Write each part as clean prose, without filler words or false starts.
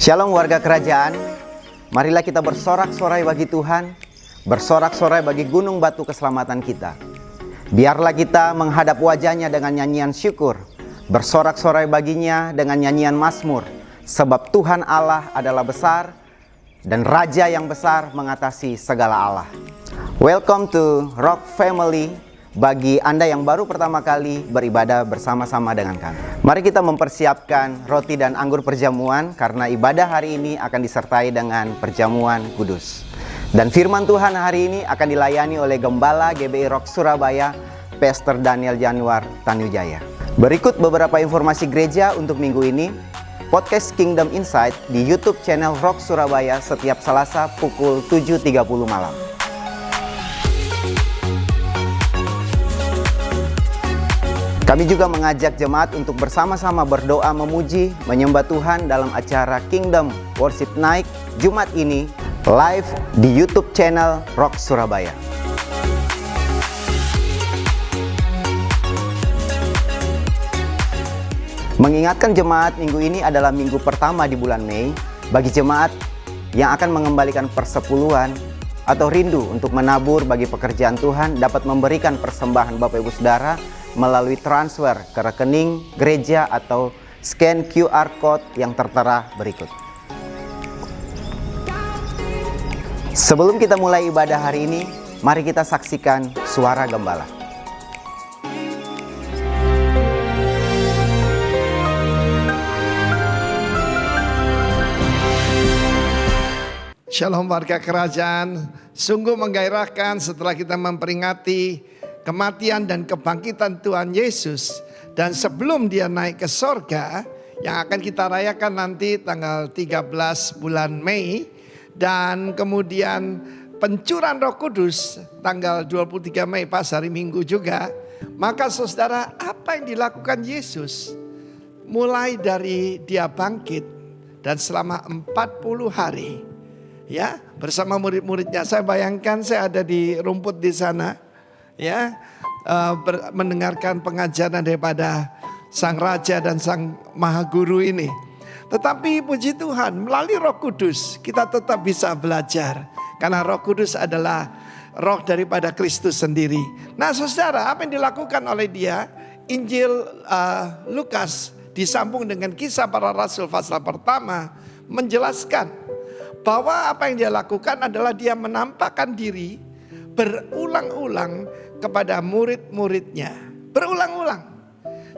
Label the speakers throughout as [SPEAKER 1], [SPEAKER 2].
[SPEAKER 1] Shalom warga kerajaan, marilah kita bersorak-sorai bagi Tuhan, bersorak-sorai bagi gunung batu keselamatan kita. Biarlah kita menghadap wajahnya dengan nyanyian syukur, bersorak-sorai baginya dengan nyanyian mazmur, sebab Tuhan Allah adalah besar dan Raja yang besar mengatasi segala Allah. Welcome to Rock Family. Bagi Anda yang baru pertama kali beribadah bersama-sama dengan kami, mari kita mempersiapkan roti dan anggur perjamuan karena ibadah hari ini akan disertai dengan perjamuan kudus. Dan firman Tuhan hari ini akan dilayani oleh Gembala GBI Rock Surabaya, Pastor Daniel Januar Tanujaya. Berikut beberapa informasi gereja untuk minggu ini. Podcast Kingdom Insight di YouTube channel Rock Surabaya setiap Selasa pukul 7.30 malam. Kami juga mengajak jemaat untuk bersama-sama berdoa memuji, menyembah Tuhan dalam acara Kingdom Worship Night Jumat ini live di YouTube channel Rock Surabaya. Mengingatkan jemaat, minggu ini adalah minggu pertama di bulan Mei bagi jemaat yang akan mengembalikan persepuluhan atau rindu untuk menabur bagi pekerjaan Tuhan dapat memberikan persembahan Bapak Ibu Saudara melalui transfer ke rekening gereja atau scan QR Code yang tertera berikut. Sebelum kita mulai ibadah hari ini, mari kita saksikan suara gembala.
[SPEAKER 2] Shalom warga kerajaan, sungguh menggairahkan setelah kita memperingati kematian dan kebangkitan Tuhan Yesus. Dan sebelum dia naik ke sorga, yang akan kita rayakan nanti tanggal 13 bulan Mei. Dan kemudian pencurahan Roh Kudus tanggal 23 Mei pas hari Minggu juga. Maka saudara, apa yang dilakukan Yesus? Mulai dari dia bangkit dan selama 40 hari. Ya, bersama murid-muridnya. Saya bayangkan saya ada di rumput di sana. Ya, mendengarkan pengajaran daripada Sang Raja dan Sang Maha Guru ini. Tetapi puji Tuhan, melalui Roh Kudus kita tetap bisa belajar. Karena Roh Kudus adalah roh daripada Kristus sendiri. Nah saudara, apa yang dilakukan oleh dia? Injil Lukas disambung dengan Kisah Para Rasul pasal pertama menjelaskan bahwa apa yang dia lakukan adalah dia menampakkan diri berulang-ulang kepada murid-muridnya. Berulang-ulang.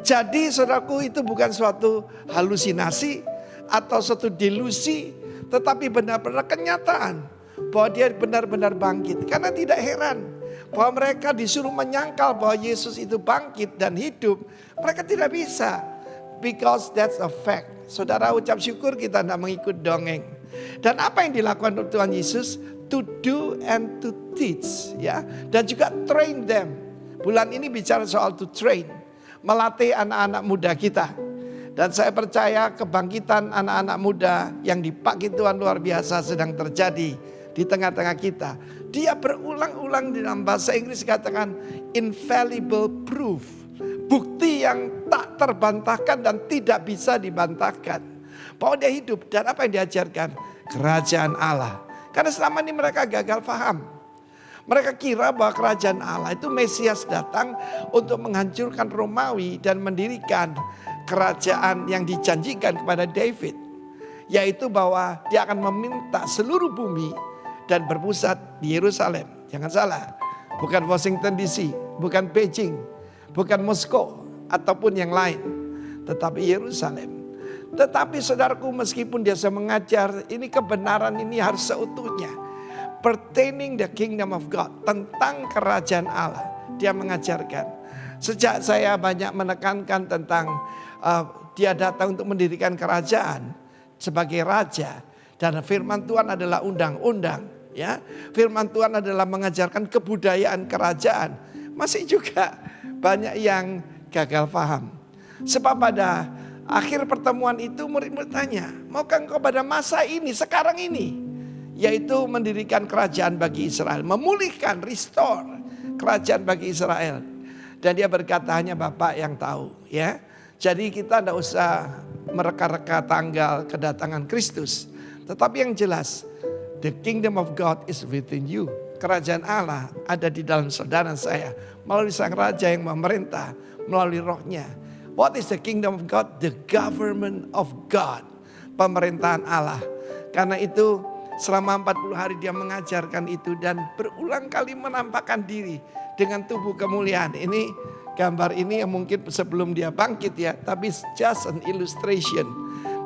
[SPEAKER 2] Jadi saudaraku, itu bukan suatu halusinasi atau suatu delusi, tetapi benar-benar kenyataan bahwa dia benar-benar bangkit. Karena tidak heran bahwa mereka disuruh menyangkal bahwa Yesus itu bangkit dan hidup. Mereka tidak bisa. Because that's a fact. Saudara, ucap syukur kita tidak mengikut dongeng. Dan apa yang dilakukan oleh Tuhan Yesus? To do and to teach, ya, dan juga train them. Bulan ini bicara soal to train, melatih anak-anak muda kita. Dan saya percaya kebangkitan anak-anak muda yang dipakai Tuhan luar biasa sedang terjadi di tengah-tengah kita. Dia berulang-ulang di dalam bahasa Inggris katakan infallible proof, bukti yang tak terbantahkan dan tidak bisa dibantahkan bahwa dia hidup. Dan apa yang diajarkan? Kerajaan Allah. Karena selama ini mereka gagal paham. Mereka kira bahwa kerajaan Allah itu Mesias datang untuk menghancurkan Romawi dan mendirikan kerajaan yang dijanjikan kepada David. Yaitu bahwa dia akan meminta seluruh bumi dan berpusat di Yerusalem. Jangan salah, bukan Washington DC, bukan Beijing, bukan Moskow ataupun yang lain. Tetapi Yerusalem. Tetapi saudaraku, meskipun dia mengajar, ini kebenaran ini harus seutuhnya. Pertaining the kingdom of God, tentang kerajaan Allah. Dia mengajarkan. Sejak saya banyak menekankan tentang dia datang untuk mendirikan kerajaan sebagai raja. Dan firman Tuhan adalah undang-undang. Ya, firman Tuhan adalah mengajarkan kebudayaan kerajaan. Masih juga banyak yang gagal paham. Sebab pada akhir pertemuan itu murid-murid tanya, maukah engkau pada masa ini, sekarang ini, yaitu mendirikan kerajaan bagi Israel, memulihkan, restore kerajaan bagi Israel. Dan dia berkata, hanya Bapak yang tahu, ya. Jadi kita tidak usah mereka-reka tanggal kedatangan Kristus. Tetapi yang jelas, the kingdom of God is within you. Kerajaan Allah ada di dalam saudara saya. Melalui sang raja yang memerintah, melalui rohnya. What is the kingdom of God? The government of God. Pemerintahan Allah. Karena itu selama 40 hari dia mengajarkan itu dan berulang kali menampakkan diri dengan tubuh kemuliaan. Ini gambar ini yang mungkin sebelum dia bangkit ya, tapi just an illustration.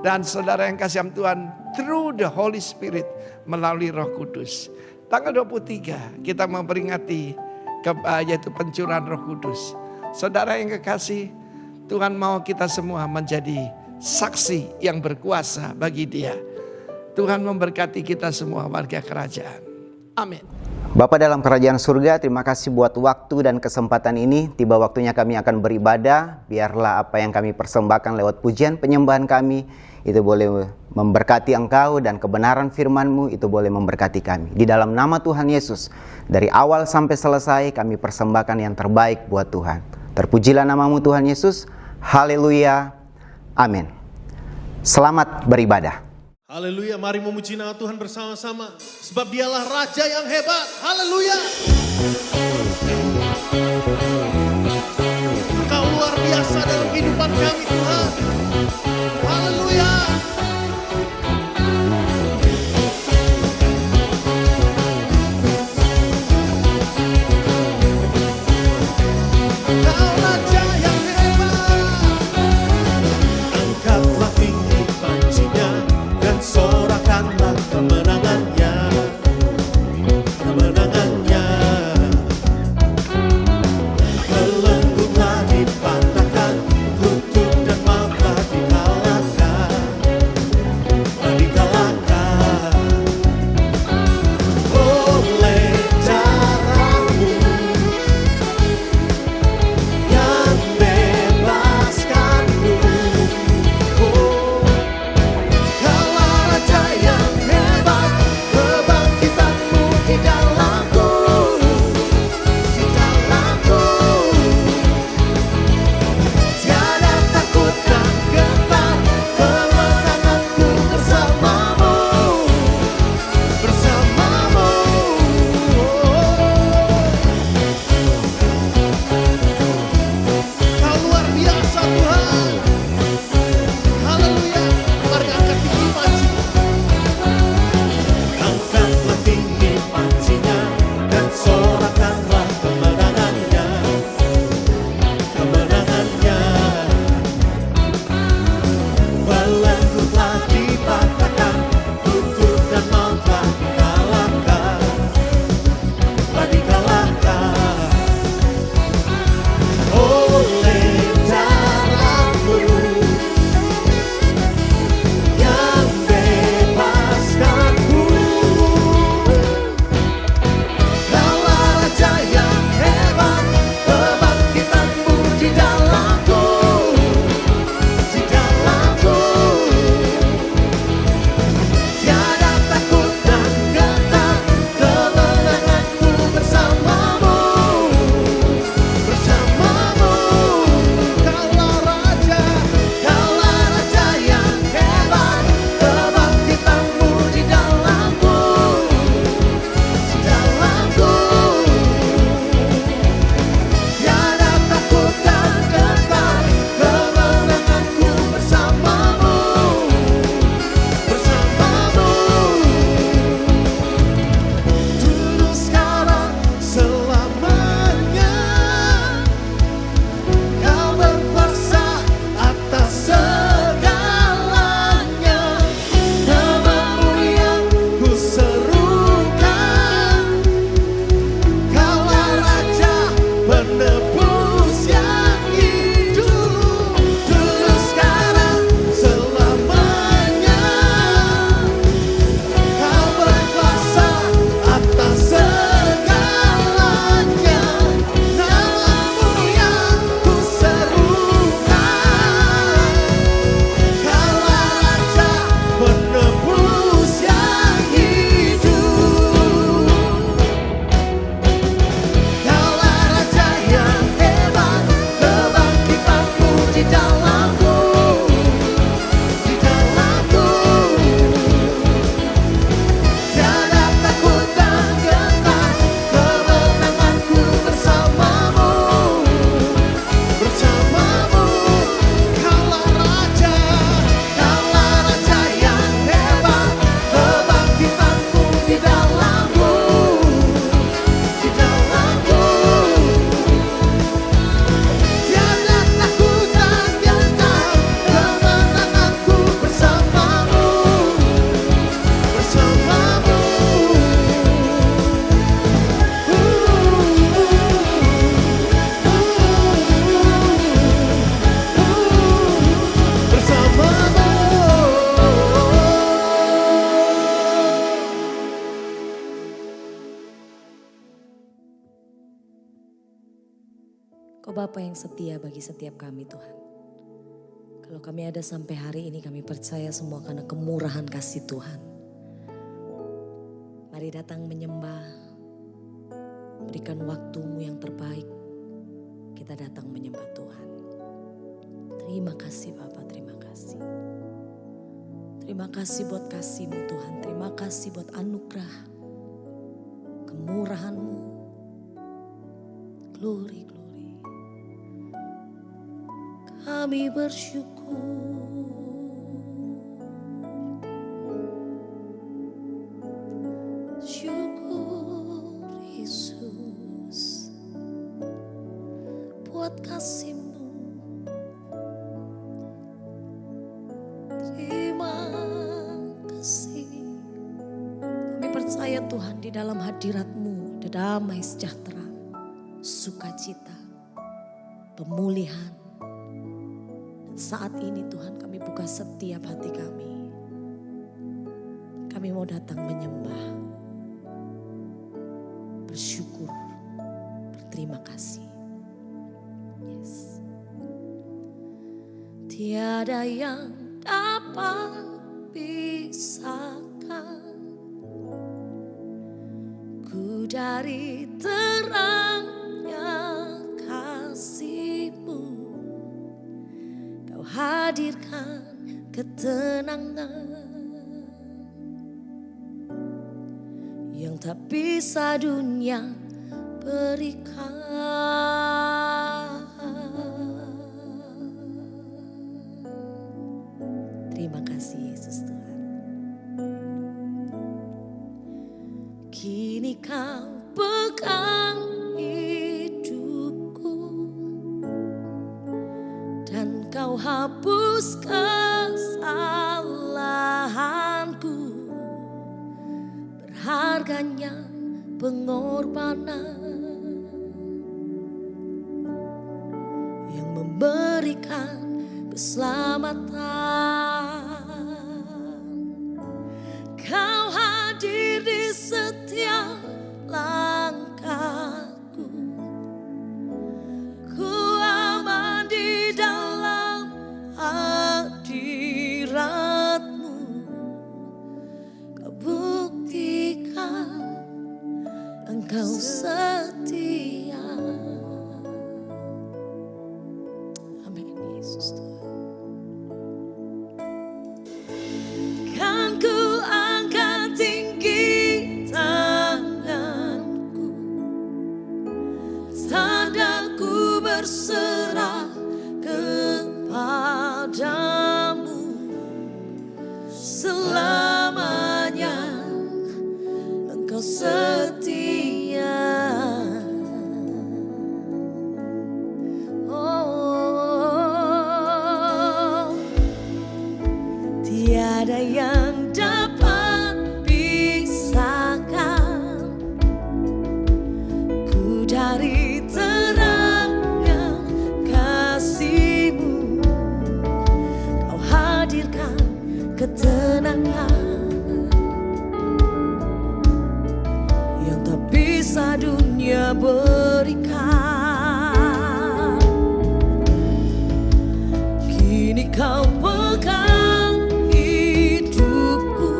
[SPEAKER 2] Dan saudara yang kasih Tuhan, through the Holy Spirit, melalui Roh Kudus. Tanggal 23 kita memperingati yaitu pencurahan Roh Kudus. Saudara yang kekasih, Tuhan mau kita semua menjadi saksi yang berkuasa bagi Dia. Tuhan memberkati kita semua warga kerajaan. Amin.
[SPEAKER 1] Bapa dalam kerajaan surga, terima kasih buat waktu dan kesempatan ini. Tiba waktunya kami akan beribadah. Biarlah apa yang kami persembahkan lewat pujian penyembahan kami, itu boleh memberkati Engkau, dan kebenaran firman-Mu itu boleh memberkati kami. Di dalam nama Tuhan Yesus, dari awal sampai selesai kami persembahkan yang terbaik buat Tuhan. Terpujilah nama-Mu Tuhan Yesus. Haleluya. Amin. Selamat beribadah.
[SPEAKER 3] Haleluya, mari memuji nama Tuhan bersama-sama. Sebab dialah Raja yang hebat. Haleluya. Engkau luar biasa dalam kehidupan kami Tuhan. Haleluya. Engkau Raja yang hebat. Angkatlah tinggi panjinya dan sorakanlah kemenangannya, kemenangannya. Belenggulah dipatahkan, kutuk
[SPEAKER 4] Kau Bapa yang setia bagi setiap kami Tuhan. Kalau kami ada sampai hari ini, kami percaya semua karena kemurahan kasih Tuhan. Mari datang menyembah, berikan waktumu yang terbaik. Kita datang menyembah Tuhan. Terima kasih Bapa, terima kasih. Terima kasih buat kasih-Mu Tuhan, terima kasih buat anugerah, kemurahan-Mu. Glory, glory. Kami bersyukur. Syukur Yesus buat kasih-Mu. Terima kasih. Kami percaya Tuhan di dalam hadirat-Mu ada damai sejahtera, sukacita, pemulihan. Dan saat ini Tuhan kami buka setiap hati kami. Kami mau datang menyembah, bersyukur, berterima kasih. Yes. Tiada yang dapat pisahkan ku dari terangnya kasih-Mu. Kau hadirkan ketenangan yang tak bisa dunia berikan. Terima kasih Yesus Tuhan. Kini Kau pegang hidupku dan Kau hapus kesalahanku. Berharganya pengorbanan yang memberikan keselamatan. Kau hadir di setiap langkahku. Ku aman di dalam hadirat-Mu. Kau buktikan Engkau setia. Amin Yesus Tuhan. Kan ku angkat tinggi tanganku, tanda ku berserah kepadamu. Selamanya Engkau setia. Oh, tiada yang dapat pisahkan ku dari terangnya kasih-Mu. Kau hadirkan ketenangan yang tak bisa dunia berikan. Kini Kau pegang hidupku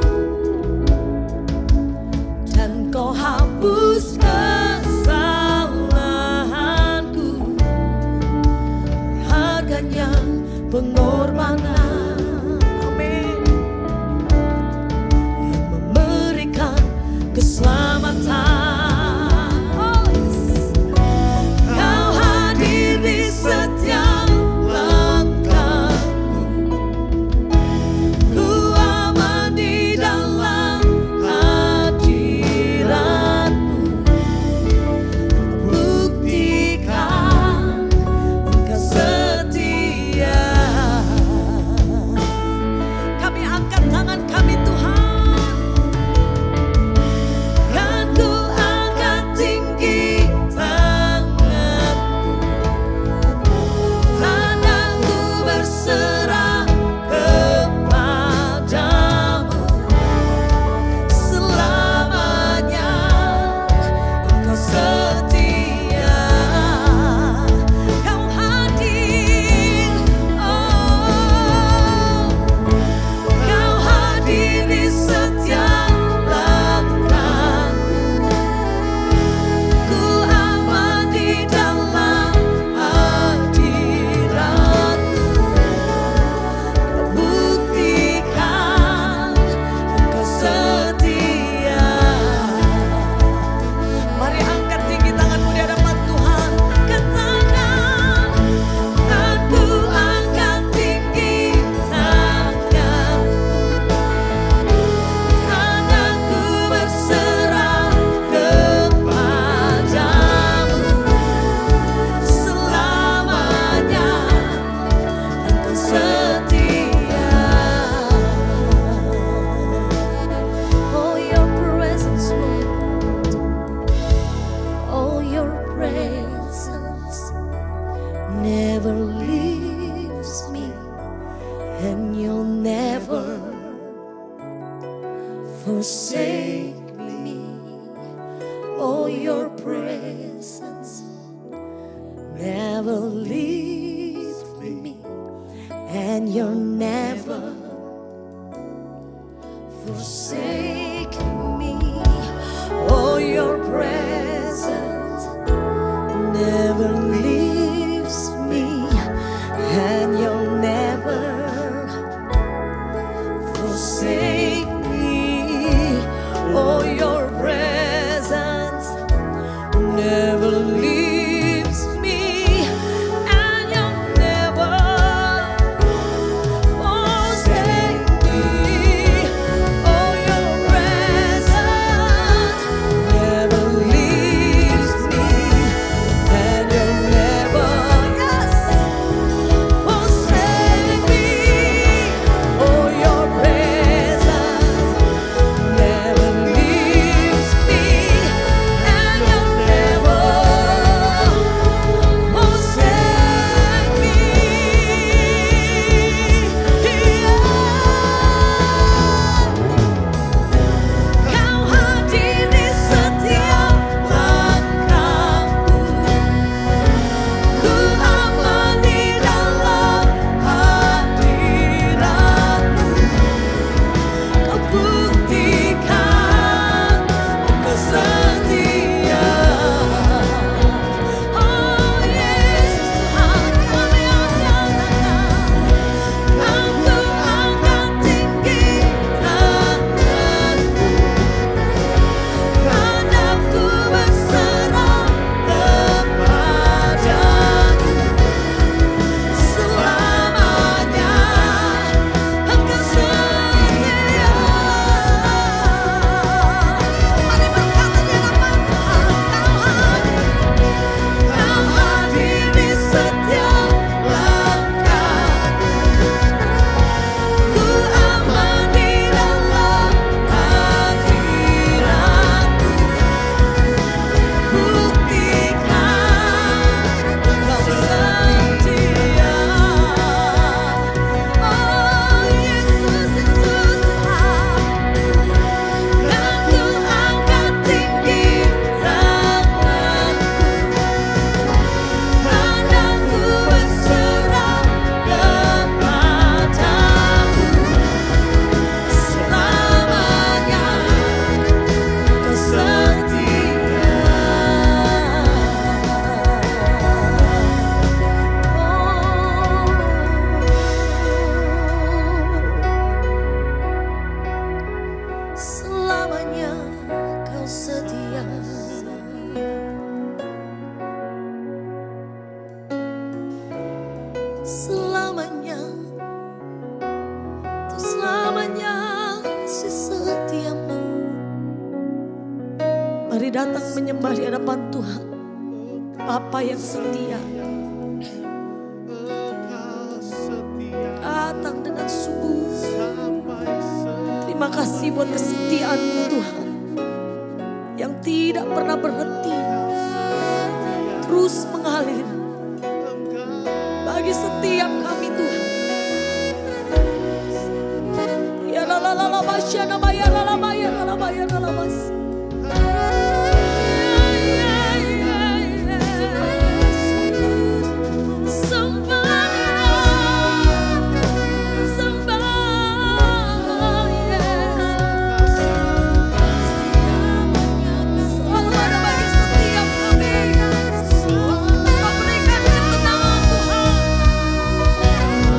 [SPEAKER 4] dan Kau hapus kesalahanku. Harganya pengorbanan, amin, yang memberikan keselamatan. Oh, yes. never leave me, and you'll never forsake me. Oh, your presence never leaves me, and you'll never forsake me. Oh, your presence never leaves me, and you'll never forsake me. Oh, your presence never leaves me, and you'll never, yes, forsake me. Oh, your presence never leaves me, and you'll never forsake me. Kau hadir di setiap langkahku, ku aman di dalam hadiratmu. Kau buktikan kesetiaan. Oh Yesus Tuhan, kami nyatakan, Aku angkat tinggi tanganku, karena ku berserah kepadamu. Selamanya Engkau setia. Mari berkata di hadapan Tuhan, Kau hadir di setiap langkahku, ku aman di dalam hadiratmu. Buktikan Kau setia. Oh Yesus, Yesus Tuhan, dan ku angkat tinggi tanganku, karena ku berserah kepadamu. Selamanya Kau selamanya Kau setia. Selamanya, untuk selamanya kasih setiamu. Mari datang menyembah di hadapan Tuhan, Bapa yang setia.
[SPEAKER 3] Engkau setia
[SPEAKER 4] Datang dengan sungguh.
[SPEAKER 3] sampai
[SPEAKER 4] Terima kasih buat kesetiaan-Mu Tuhan, yang tidak pernah berhenti, terus mengalir bagi setiap kami Tuhan. Ya la la la la basyana baya la la baya la la baya la la bas. Selalu ada bagi setiap kami. Kau berikan ketenangan Tuhan,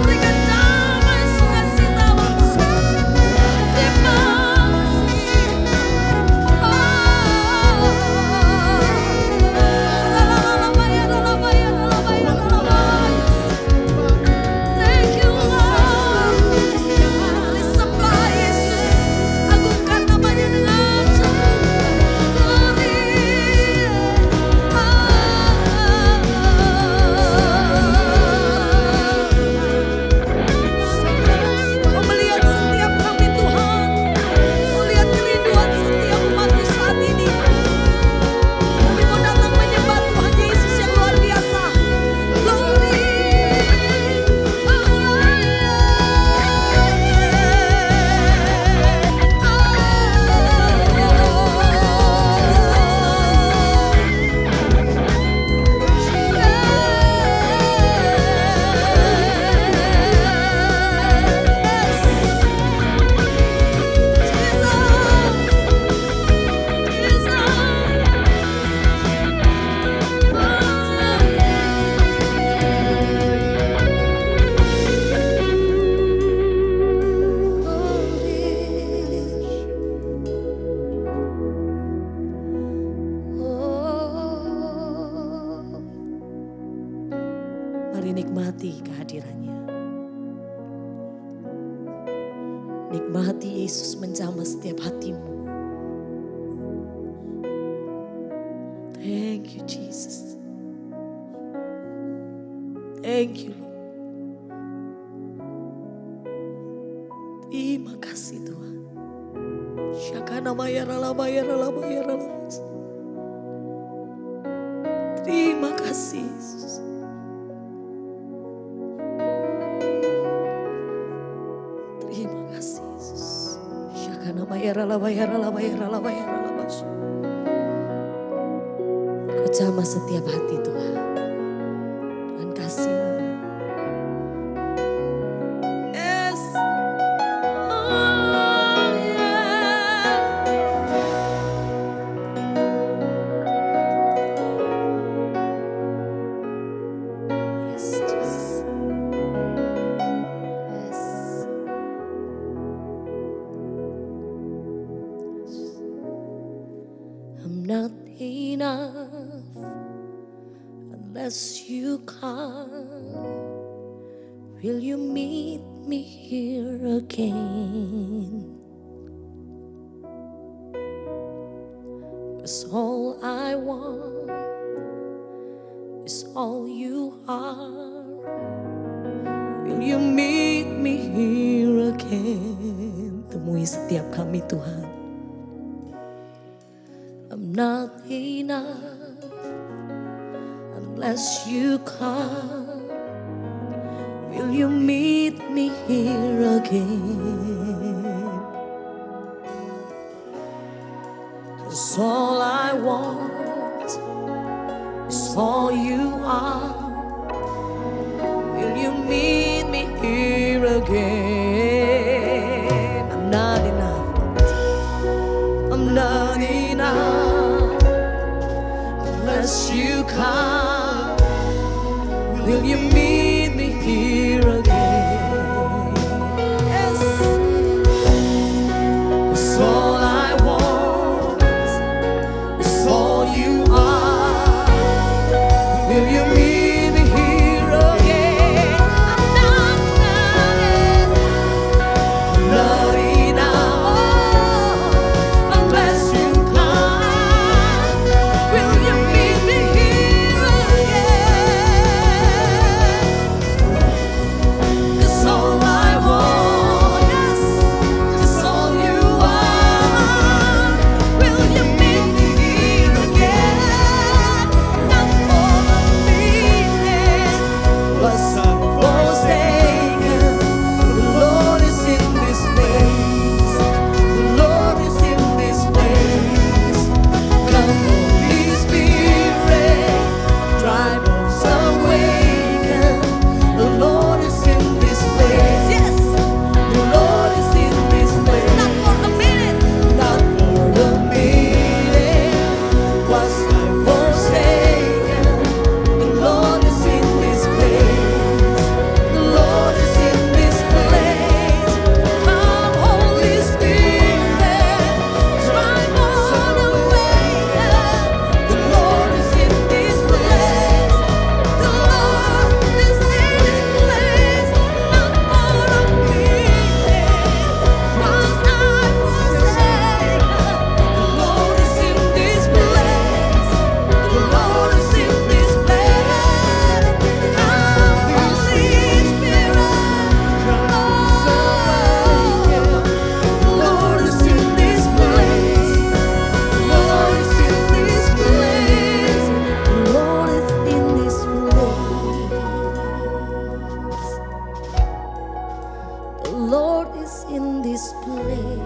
[SPEAKER 4] berikan damai sukacita Bapa. Di mana Mari nikmati kehadirannya. Nikmati Yesus menjamah setiap hatimu. Thank you Jesus. Thank you Lord. Terima kasih Tuhan. Syakana mayara mayara mayara. Terima kasih Yesus. Terima kasih Yesus. Syakana mayara mayara mayara mayara. Kau jamah setiap hati Tuhan dengan kasih-Mu. Yes. Oh, yeah. Yes, Jesus. Yes. I'm not enough unless you come. Will you meet me here again? 'Cause all I want is all you are. Will you meet me here again? Temui setiap kami Tuhan. I'm not enough unless you come. Will you meet me here again? 'Cause all I want is all you are. Will you meet me here again? I'm not enough. I'm not enough unless you come. Will you meet me here again? Yes. 'Cause all I want is all you are. Will you meet me here again? I'm not enough unless you come. Will you meet me here again? 'Cause all I want, yes, is all you are. Will you meet me here again? Not for a minute was I forsaken. The Lord is in this place. The Lord is in this place. Come, Holy Spirit, drive us awaken. The Lord is in this place. Yes, the Lord is in this place. Not for a minute. Not for a minute was I forsaken. The Lord is in this place. The Lord is in this place. Come, Holy Spirit, drive us awaken. The Lord is in this place. The Lord is in this place. Not for a minute was I forsaken. The Lord is in this place. The Lord is in this place. Come, Holy Spirit, come awaken. The Lord is in this place. The Lord is in this place. The Lord is in this place. The Lord is in this place.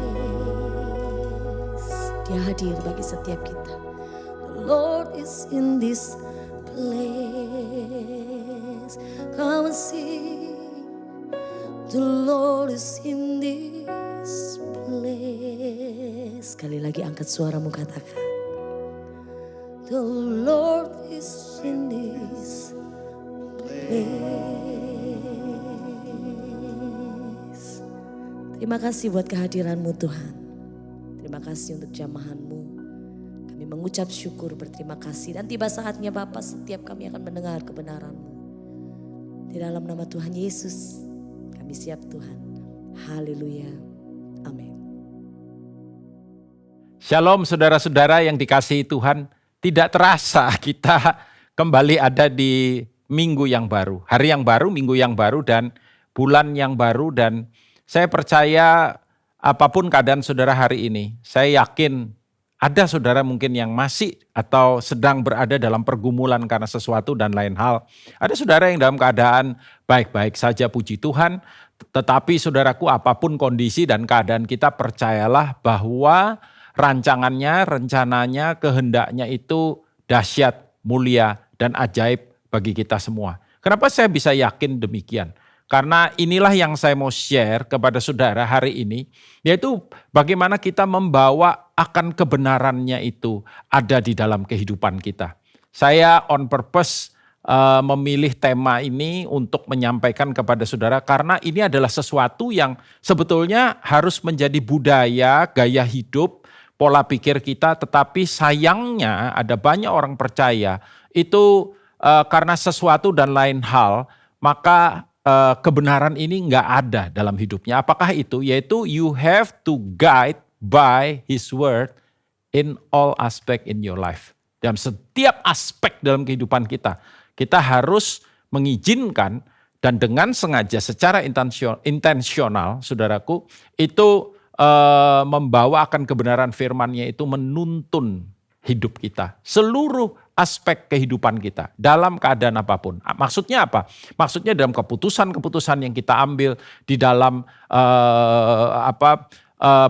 [SPEAKER 4] Dia hadir bagi setiap kita. The Lord is in this place. Come and see. The Lord is in this place. Sekali lagi angkat suaramu, katakan. The Lord is in this place. Terima kasih buat kehadiran-Mu Tuhan. Terima kasih untuk jamahan-Mu. Kami mengucap syukur, berterima kasih. Dan tiba saatnya Bapa, setiap kami akan mendengar kebenaran-Mu. Di dalam nama Tuhan Yesus, kami siap Tuhan. Haleluya. Amin.
[SPEAKER 5] Shalom saudara-saudara yang dikasihi Tuhan. Tidak terasa kita kembali ada di minggu yang baru. Hari yang baru, minggu yang baru, dan bulan yang baru. Dan saya percaya apapun keadaan saudara hari ini, saya yakin ada saudara mungkin yang masih atau sedang berada dalam pergumulan karena sesuatu dan lain hal. Ada saudara yang dalam keadaan baik-baik saja, puji Tuhan. Tetapi saudaraku, apapun kondisi dan keadaan kita, percayalah bahwa rancangannya, rencananya, kehendaknya itu dahsyat, mulia, dan ajaib bagi kita semua. Kenapa saya bisa yakin demikian? Karena inilah yang saya mau share kepada saudara hari ini, yaitu bagaimana kita membawa akan kebenarannya itu ada di dalam kehidupan kita. Saya on purpose memilih tema ini untuk menyampaikan kepada saudara karena ini adalah sesuatu yang sebetulnya harus menjadi budaya, gaya hidup, pola pikir kita, tetapi sayangnya ada banyak orang percaya itu karena sesuatu dan lain hal, maka kebenaran ini nggak ada dalam hidupnya. Apakah itu? Yaitu you have to guide by His word in all aspect in your life. Dalam setiap aspek dalam kehidupan kita, kita harus mengizinkan dan dengan sengaja secara intensional, saudaraku, itu membawa akan kebenaran firman-Nya itu menuntun hidup kita. Seluruh aspek kehidupan kita dalam keadaan apapun. Maksudnya apa? Maksudnya dalam keputusan-keputusan yang kita ambil, di dalam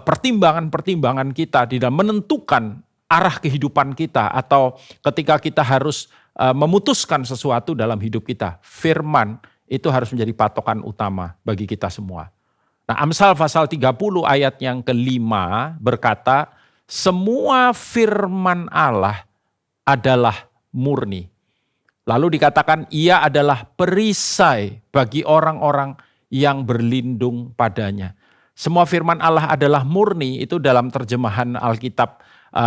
[SPEAKER 5] pertimbangan-pertimbangan kita, di dalam menentukan arah kehidupan kita, atau ketika kita harus memutuskan sesuatu dalam hidup kita. Firman itu harus menjadi patokan utama bagi kita semua. Nah, Amsal pasal 30 ayat yang ke-5 berkata, semua firman Allah adalah murni. Lalu dikatakan ia adalah perisai bagi orang-orang yang berlindung padanya. Semua firman Allah adalah murni, itu dalam terjemahan Alkitab,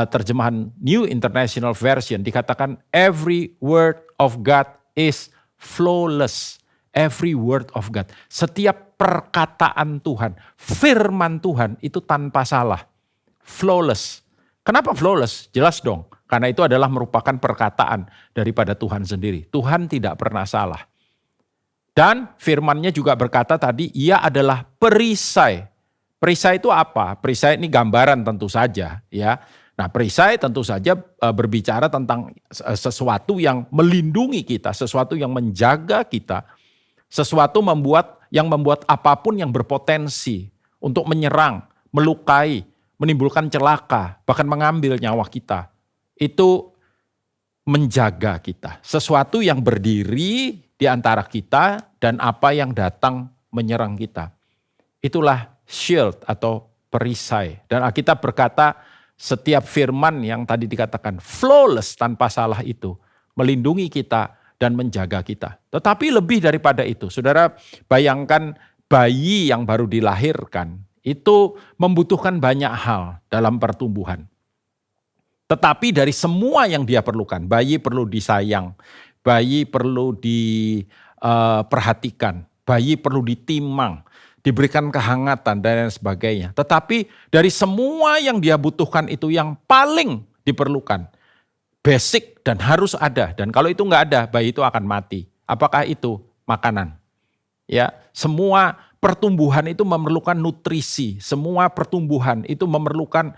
[SPEAKER 5] terjemahan New International Version dikatakan every word of God is flawless. Every word of God. Setiap perkataan Tuhan, firman Tuhan itu tanpa salah. Flawless. Kenapa flawless? Jelas dong. Karena itu adalah merupakan perkataan daripada Tuhan sendiri. Tuhan tidak pernah salah. Dan firman-Nya juga berkata tadi, ia adalah perisai. Perisai itu apa? Perisai ini gambaran tentu saja, ya. Nah, perisai tentu saja berbicara tentang sesuatu yang melindungi kita, sesuatu yang menjaga kita, sesuatu yang membuat apapun yang berpotensi untuk menyerang, melukai, menimbulkan celaka, bahkan mengambil nyawa kita, itu menjaga kita. Sesuatu yang berdiri di antara kita dan apa yang datang menyerang kita. Itulah shield atau perisai. Dan Alkitab berkata setiap firman yang tadi dikatakan flawless, tanpa salah itu, melindungi kita dan menjaga kita. Tetapi lebih daripada itu, saudara bayangkan bayi yang baru dilahirkan, itu membutuhkan banyak hal dalam pertumbuhan. Tetapi dari semua yang dia perlukan, bayi perlu disayang, bayi perlu diperhatikan, bayi perlu ditimang, diberikan kehangatan dan lain sebagainya. Tetapi dari semua yang dia butuhkan itu yang paling diperlukan, basic dan harus ada. Dan kalau itu nggak ada, bayi itu akan mati. Apakah itu? Makanan. Ya, semua pertumbuhan itu memerlukan nutrisi. Semua pertumbuhan itu memerlukan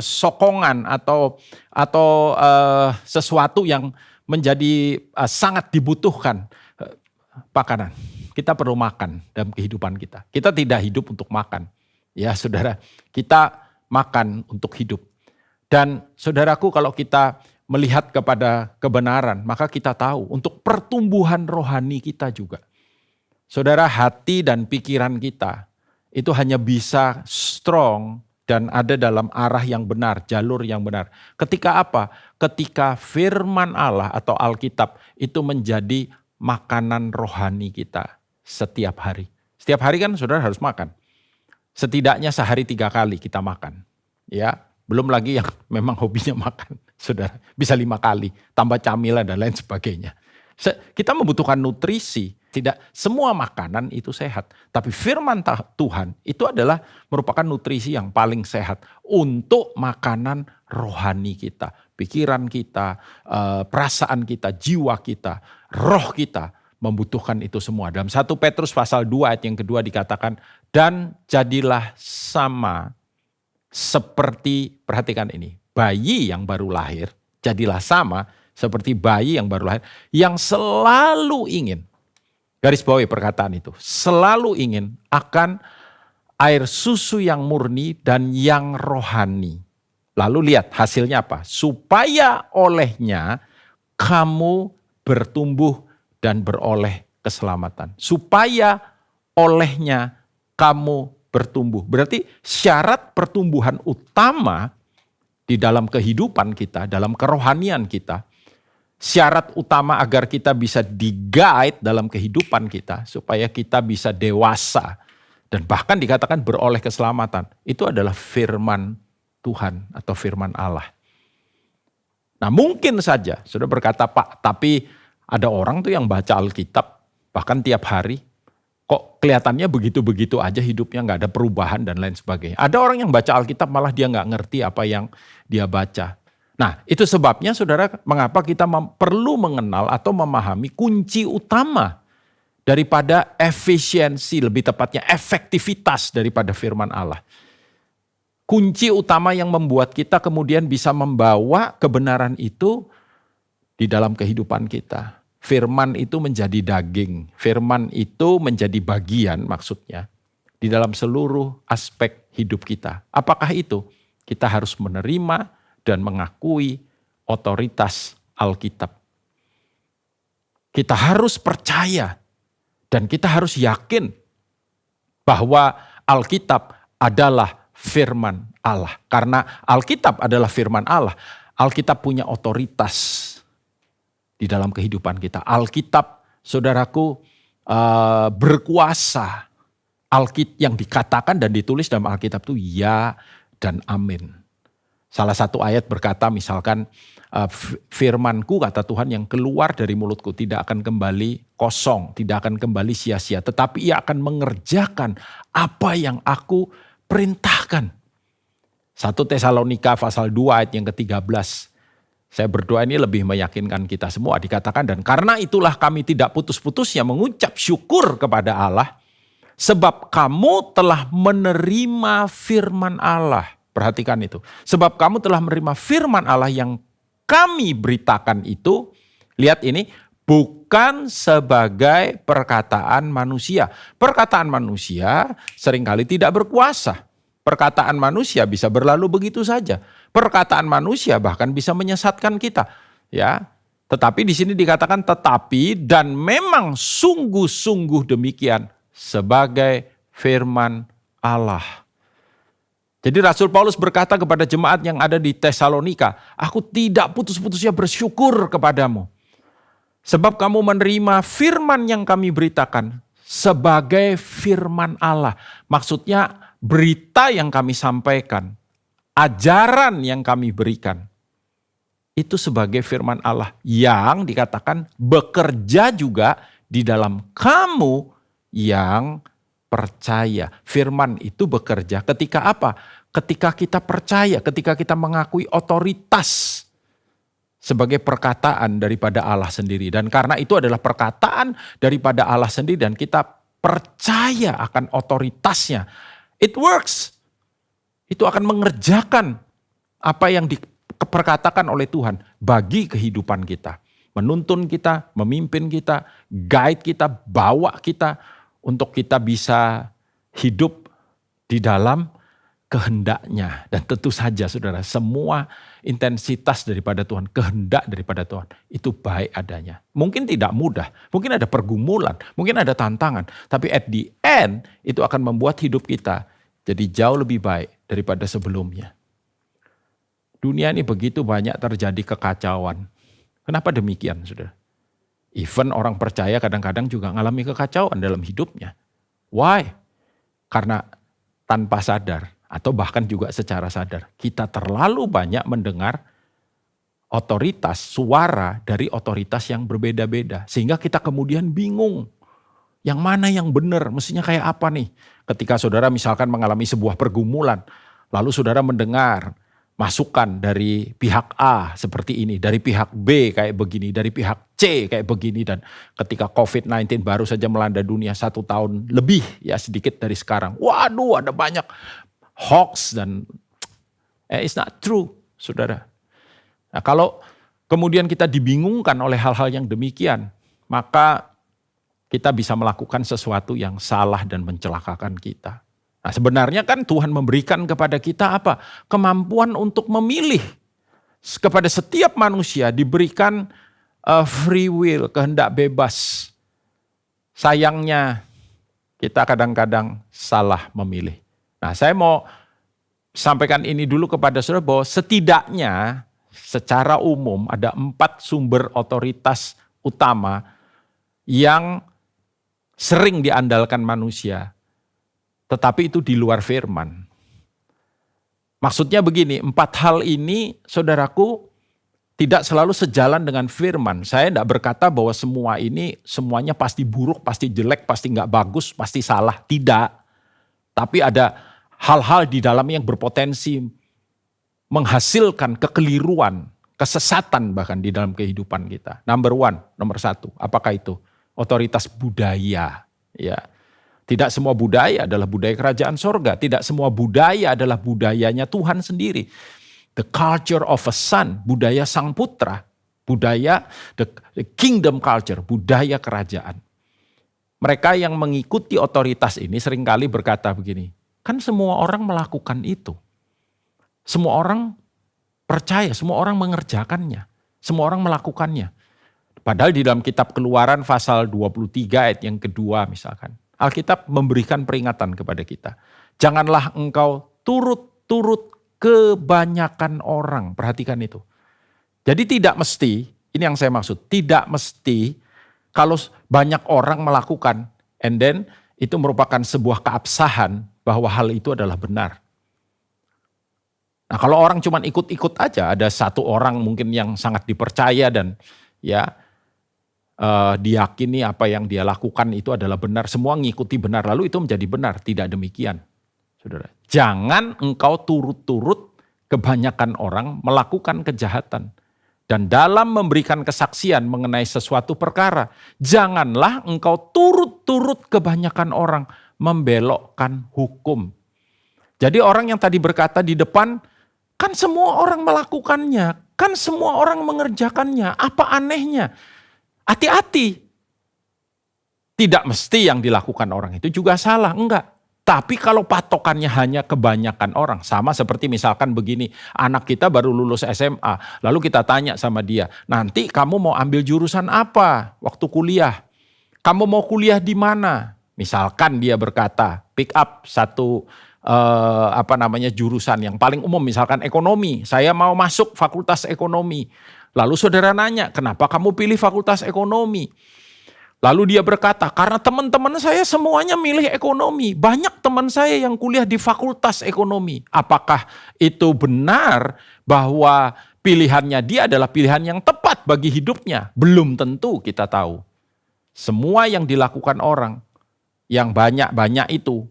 [SPEAKER 5] sokongan atau sesuatu yang menjadi sangat dibutuhkan. Makanan. Kita perlu makan dalam kehidupan kita. Kita tidak hidup untuk makan. Ya, saudara, kita makan untuk hidup. Dan saudaraku, kalau kita melihat kepada kebenaran, maka kita tahu untuk pertumbuhan rohani kita juga. Saudara, hati dan pikiran kita itu hanya bisa strong dan ada dalam arah yang benar, jalur yang benar. Ketika apa? Ketika firman Allah atau Alkitab itu menjadi makanan rohani kita setiap hari. Setiap hari kan saudara harus makan. Setidaknya sehari 3 kali kita makan. Ya, belum lagi yang memang hobinya makan. Saudara bisa 5 kali, tambah camilan dan lain sebagainya. Kita membutuhkan nutrisi. Tidak semua makanan itu sehat. Tapi firman Tuhan itu adalah merupakan nutrisi yang paling sehat untuk makanan rohani kita. Pikiran kita, perasaan kita, jiwa kita, roh kita membutuhkan itu semua. Dalam 1 Petrus pasal 2 ayat yang kedua dikatakan, dan jadilah sama seperti, perhatikan ini, bayi yang baru lahir, jadilah sama seperti bayi yang baru lahir, yang selalu ingin, garis bawahi perkataan itu, selalu ingin akan air susu yang murni dan yang rohani. Lalu lihat hasilnya apa? Supaya olehnya kamu bertumbuh dan beroleh keselamatan. Supaya olehnya kamu bertumbuh. Berarti syarat pertumbuhan utama di dalam kehidupan kita, dalam kerohanian kita, syarat utama agar kita bisa di-guide dalam kehidupan kita, supaya kita bisa dewasa, dan bahkan dikatakan beroleh keselamatan, itu adalah firman Tuhan atau firman Allah. Nah mungkin saja, sudah berkata Pak, tapi ada orang tuh yang baca Alkitab, bahkan tiap hari, kok kelihatannya begitu-begitu aja hidupnya, gak ada perubahan dan lain sebagainya. Ada orang yang baca Alkitab malah dia gak ngerti apa yang dia baca. Nah itu sebabnya saudara mengapa kita perlu mengenal atau memahami kunci utama daripada efisiensi, lebih tepatnya efektivitas daripada firman Allah. Kunci utama yang membuat kita kemudian bisa membawa kebenaran itu di dalam kehidupan kita. Firman itu menjadi daging, firman itu menjadi bagian maksudnya di dalam seluruh aspek hidup kita. Apakah itu? Kita harus menerima dan mengakui otoritas Alkitab. Kita harus percaya dan kita harus yakin bahwa Alkitab adalah firman Allah. Karena Alkitab adalah firman Allah, Alkitab punya otoritas di dalam kehidupan kita. Alkitab, saudaraku, berkuasa. Alkitab yang dikatakan dan ditulis dalam Alkitab itu ya dan amin. Salah satu ayat berkata misalkan, firmanku kata Tuhan yang keluar dari mulutku tidak akan kembali kosong, tidak akan kembali sia-sia. Tetapi ia akan mengerjakan apa yang aku perintahkan. 1 Tesalonika pasal 2 ayat yang ke-13. Saya berdoa ini lebih meyakinkan kita semua. Dikatakan, dan karena itulah kami tidak putus-putusnya mengucap syukur kepada Allah, sebab kamu telah menerima firman Allah. Perhatikan itu. Sebab kamu telah menerima firman Allah yang kami beritakan itu, lihat ini, bukan sebagai perkataan manusia. Perkataan manusia seringkali tidak berkuasa. Perkataan manusia bisa berlalu begitu saja. Perkataan manusia bahkan bisa menyesatkan kita, ya. Tetapi di sini dikatakan tetapi dan memang sungguh-sungguh demikian sebagai firman Allah. Jadi Rasul Paulus berkata kepada jemaat yang ada di Tesalonika, aku tidak putus-putusnya bersyukur kepadamu. Sebab kamu menerima firman yang kami beritakan sebagai firman Allah. Maksudnya berita yang kami sampaikan, ajaran yang kami berikan, itu sebagai firman Allah yang dikatakan bekerja juga di dalam kamu yang percaya. Firman itu bekerja ketika apa? Ketika kita percaya, ketika kita mengakui otoritas sebagai perkataan daripada Allah sendiri. Dan karena itu adalah perkataan daripada Allah sendiri dan kita percaya akan otoritasnya. It works. Itu akan mengerjakan apa yang diperkatakan oleh Tuhan bagi kehidupan kita. Menuntun kita, memimpin kita, guide kita, bawa kita untuk kita bisa hidup di dalam kehendaknya. Dan tentu saja saudara, semua intensitas daripada Tuhan, kehendak daripada Tuhan, itu baik adanya. Mungkin tidak mudah, mungkin ada pergumulan, mungkin ada tantangan. Tapi at the end, itu akan membuat hidup kita jadi jauh lebih baik daripada sebelumnya. Dunia ini begitu banyak terjadi kekacauan. Kenapa demikian, saudara? Even orang percaya kadang-kadang juga mengalami kekacauan dalam hidupnya. Why? Karena tanpa sadar atau bahkan juga secara sadar, kita terlalu banyak mendengar otoritas, suara dari otoritas yang berbeda-beda. Sehingga kita kemudian bingung. Yang mana yang benar, mestinya kayak apa nih? Ketika saudara misalkan mengalami sebuah pergumulan, lalu saudara mendengar masukan dari pihak A seperti ini, dari pihak B kayak begini, dari pihak C kayak begini. Dan ketika COVID-19 baru saja melanda dunia 1 tahun lebih, ya sedikit dari sekarang. Waduh, ada banyak hoax dan it's not true, saudara. Nah, kalau kemudian kita dibingungkan oleh hal-hal yang demikian, maka kita bisa melakukan sesuatu yang salah dan mencelakakan kita. Nah, sebenarnya kan Tuhan memberikan kepada kita apa? Kemampuan untuk memilih. Kepada setiap manusia diberikan free will, kehendak bebas. Sayangnya kita kadang-kadang salah memilih. Nah, saya mau sampaikan ini dulu kepada saudara bahwa setidaknya secara umum ada 4 sumber otoritas utama yang sering diandalkan manusia, tetapi itu di luar firman. Maksudnya begini, 4 hal ini saudaraku tidak selalu sejalan dengan firman. Saya tidak berkata bahwa semua ini semuanya pasti buruk, pasti jelek, pasti nggak bagus, pasti salah. Tidak. Tapi ada hal-hal di dalam yang berpotensi menghasilkan kekeliruan, kesesatan bahkan di dalam kehidupan kita. Nomor 1, apakah itu? Otoritas budaya, ya. Tidak semua budaya adalah budaya kerajaan sorga. Tidak semua budaya adalah budayanya Tuhan sendiri. The culture of a son, budaya sang putra. Budaya, the kingdom culture, budaya kerajaan. Mereka yang mengikuti otoritas ini seringkali berkata begini, kan semua orang melakukan itu. Semua orang percaya, semua orang mengerjakannya. Semua orang melakukannya. Padahal di dalam kitab Keluaran pasal 23 ayat yang kedua misalkan. Alkitab memberikan peringatan kepada kita. Janganlah engkau turut-turut kebanyakan orang. Perhatikan itu. Jadi tidak mesti, ini yang saya maksud. Tidak mesti kalau banyak orang melakukan. And then itu merupakan sebuah keabsahan bahwa hal itu adalah benar. Nah, kalau orang cuma ikut-ikut aja, ada satu orang mungkin yang sangat dipercaya dan ya diyakini apa yang dia lakukan itu adalah benar. Semua ngikuti benar, lalu itu menjadi benar. Tidak demikian, saudara. Jangan engkau turut-turut kebanyakan orang melakukan kejahatan. Dan dalam memberikan kesaksian mengenai sesuatu perkara, janganlah engkau turut-turut kebanyakan orang membelokkan hukum. Jadi orang yang tadi berkata di depan, kan semua orang melakukannya, kan semua orang mengerjakannya, apa anehnya? Hati-hati. Tidak mesti yang dilakukan orang itu juga salah, enggak. Tapi kalau patokannya hanya kebanyakan orang, sama seperti misalkan begini, anak kita baru lulus SMA, lalu kita tanya sama dia, nanti kamu mau ambil jurusan apa waktu kuliah? Kamu mau kuliah di mana? Misalkan dia berkata, pick up satu jurusan yang paling umum, misalkan ekonomi. Saya mau masuk fakultas ekonomi. Lalu saudara nanya, kenapa kamu pilih fakultas ekonomi? Lalu dia berkata, karena teman-teman saya semuanya milih ekonomi. Banyak teman saya yang kuliah di fakultas ekonomi. Apakah itu benar bahwa pilihannya dia adalah pilihan yang tepat bagi hidupnya? Belum tentu kita tahu. Semua yang dilakukan orang, yang banyak-banyak itu,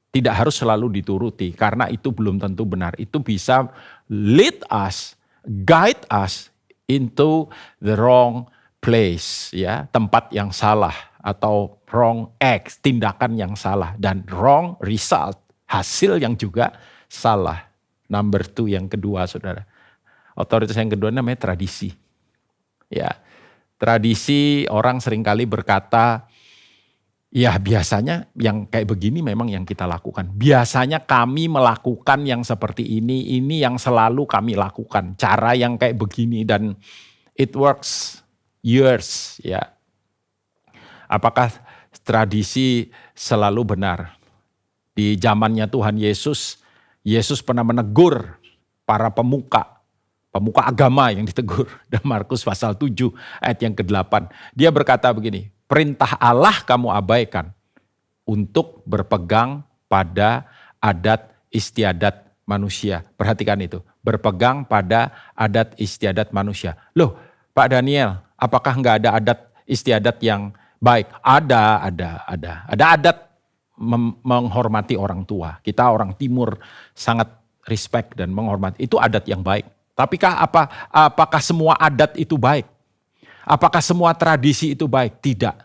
[SPEAKER 5] tidak harus selalu dituruti. Karena itu belum tentu benar. Itu bisa lead us, guide us into the wrong place, ya, tempat yang salah atau wrong act, tindakan yang salah, dan wrong result, hasil yang juga salah. Number 2 yang kedua, saudara. Otoritas yang kedua namanya tradisi. Ya, tradisi orang seringkali berkata, ya biasanya yang kayak begini memang yang kita lakukan. Biasanya kami melakukan yang seperti ini yang selalu kami lakukan. Cara yang kayak begini dan it works years, ya. Apakah tradisi selalu benar? Di zamannya Tuhan Yesus, Yesus pernah menegur para pemuka agama yang ditegur. Dan Markus pasal 7 ayat yang ke-8. Dia berkata begini, perintah Allah kamu abaikan untuk berpegang pada adat istiadat manusia. Perhatikan itu. berpegang pada adat istiadat manusia. Loh, Pak Daniel, apakah nggak ada adat istiadat yang baik? Ada adat menghormati orang tua. Kita orang Timur sangat respect dan menghormati. Itu adat yang baik. Tapi apakah semua adat itu baik? Apakah semua tradisi itu baik? Tidak.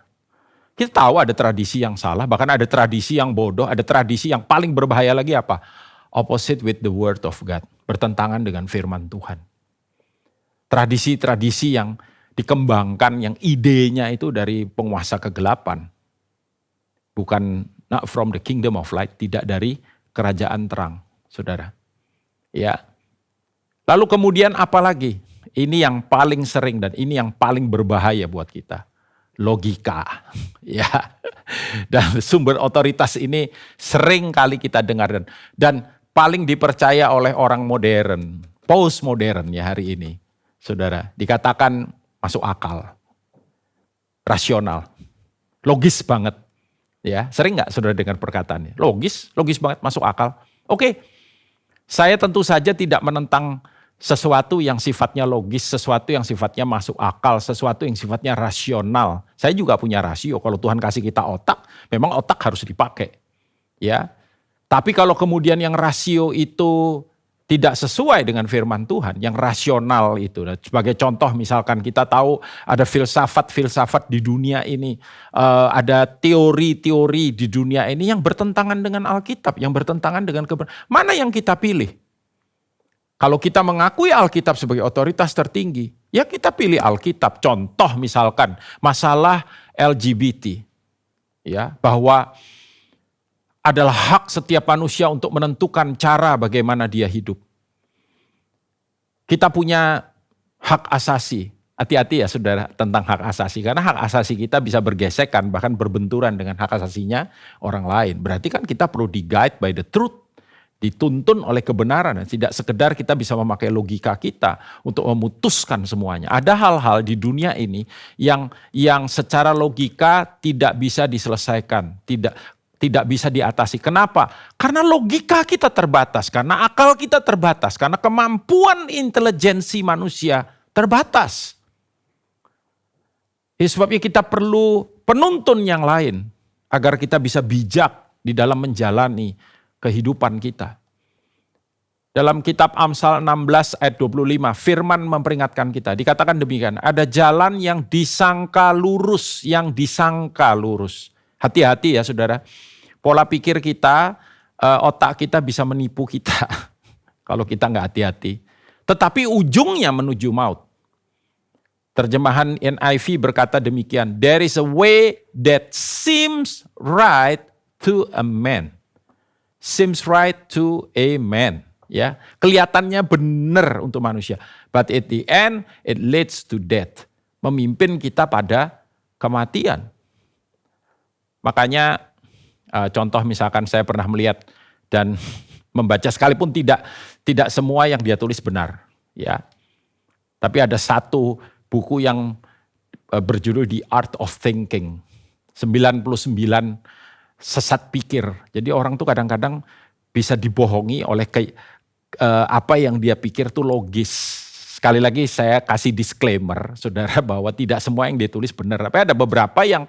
[SPEAKER 5] Kita tahu ada tradisi yang salah, bahkan ada tradisi yang bodoh, ada tradisi yang paling berbahaya lagi apa? Opposite with the word of God. Bertentangan dengan firman Tuhan. Tradisi-tradisi yang dikembangkan, yang idenya itu dari penguasa kegelapan. Bukan not from the kingdom of light, tidak dari kerajaan terang, saudara. Ya. Lalu kemudian apa lagi? Ini yang paling sering dan ini yang paling berbahaya buat kita. Logika. Ya. Dan sumber otoritas ini sering kali kita dengar dan paling dipercaya oleh orang modern, postmodern ya hari ini. Saudara, dikatakan masuk akal. Rasional. Logis banget. Ya, sering nggak saudara dengar perkataannya? Logis banget, masuk akal. Oke, saya tentu saja tidak menentang sesuatu yang sifatnya logis, sesuatu yang sifatnya masuk akal, sesuatu yang sifatnya rasional. Saya juga punya rasio, kalau Tuhan kasih kita otak, memang otak harus dipakai. Ya. Tapi kalau kemudian yang rasio itu tidak sesuai dengan firman Tuhan, yang rasional itu. Sebagai contoh misalkan kita tahu ada filsafat di dunia ini, ada teori-teori di dunia ini yang bertentangan dengan Alkitab, yang bertentangan dengan kebenaran. Mana yang kita pilih? Kalau kita mengakui Alkitab sebagai otoritas tertinggi, ya kita pilih Alkitab. Contoh misalkan masalah LGBT, ya bahwa adalah hak setiap manusia untuk menentukan cara bagaimana dia hidup. Kita punya hak asasi. Hati-hati ya saudara tentang hak asasi. Karena hak asasi kita bisa bergesekan bahkan berbenturan dengan hak asasinya orang lain. Berarti kan kita perlu di-guide by the truth. Dituntun oleh kebenaran. Tidak sekedar kita bisa memakai logika kita untuk memutuskan semuanya. Ada hal-hal di dunia ini yang secara logika tidak bisa diselesaikan. Tidak bisa diatasi. Kenapa? Karena logika kita terbatas, karena akal kita terbatas, karena kemampuan intelijensi manusia terbatas. Sebabnya kita perlu penuntun yang lain agar kita bisa bijak di dalam menjalani kehidupan kita. Dalam kitab Amsal 16 ayat 25, firman memperingatkan kita. Dikatakan demikian, ada jalan yang disangka lurus, Hati-hati ya saudara. Pola pikir kita, otak kita bisa menipu kita kalau kita nggak hati-hati. Tetapi ujungnya menuju maut. Terjemahan NIV berkata demikian, there is a way that seems right to a man. Seems right to a man. Ya, kelihatannya benar untuk manusia. But at the end, it leads to death. Memimpin kita pada kematian. Makanya contoh misalkan saya pernah melihat dan membaca sekalipun tidak semua yang dia tulis benar, ya. Tapi ada satu buku yang berjudul The Art of Thinking. 99 sesat pikir. Jadi orang tuh kadang-kadang bisa dibohongi oleh apa yang dia pikir tuh logis. Sekali lagi saya kasih disclaimer, saudara, bahwa tidak semua yang ditulis benar. Tapi ada beberapa yang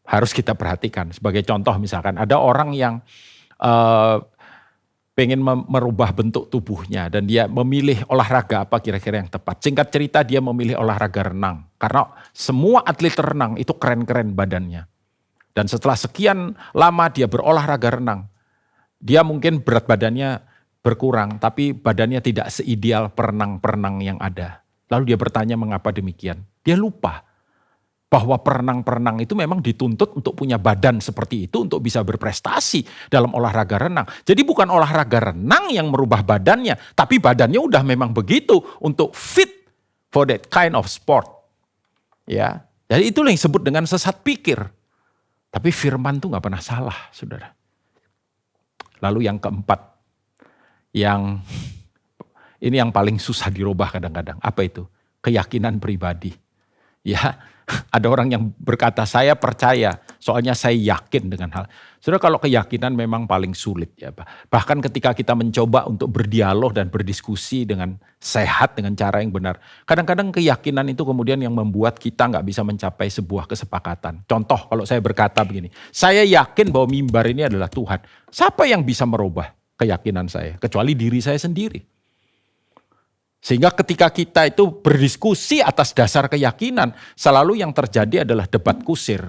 [SPEAKER 5] harus kita perhatikan. Sebagai contoh misalkan ada orang yang pengen merubah bentuk tubuhnya dan dia memilih olahraga apa kira-kira yang tepat. Singkat cerita dia memilih olahraga renang. Karena semua atlet renang itu keren-keren badannya. Dan setelah sekian lama dia berolahraga renang, dia mungkin berat badannya berkurang tapi badannya tidak seideal perenang-perenang yang ada. Lalu dia bertanya mengapa demikian. Dia lupa bahwa perenang-perenang itu memang dituntut untuk punya badan seperti itu untuk bisa berprestasi dalam olahraga renang. Jadi bukan olahraga renang yang merubah badannya, tapi badannya udah memang begitu untuk fit for that kind of sport. Ya, jadi itu yang disebut dengan sesat pikir. Tapi firman tuh nggak pernah salah, saudara. Lalu yang keempat, ini yang paling susah dirubah kadang-kadang. Apa itu? Keyakinan pribadi. Ya, ada orang yang berkata saya percaya, soalnya saya yakin dengan hal. Saudara, kalau keyakinan memang paling sulit ya. Bahkan ketika kita mencoba untuk berdialog dan berdiskusi dengan sehat, dengan cara yang benar. Kadang-kadang keyakinan itu kemudian yang membuat kita nggak bisa mencapai sebuah kesepakatan. Contoh, kalau saya berkata begini, saya yakin bahwa mimbar ini adalah Tuhan. Siapa yang bisa merubah keyakinan saya? Kecuali diri saya sendiri. Sehingga ketika kita itu berdiskusi atas dasar keyakinan, selalu yang terjadi adalah debat kusir,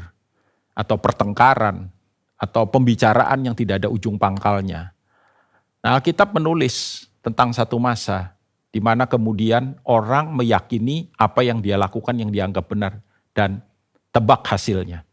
[SPEAKER 5] atau pertengkaran, atau pembicaraan yang tidak ada ujung pangkalnya. Nah, Alkitab menulis tentang satu masa di mana kemudian orang meyakini apa yang dia lakukan yang dianggap benar dan tebak hasilnya.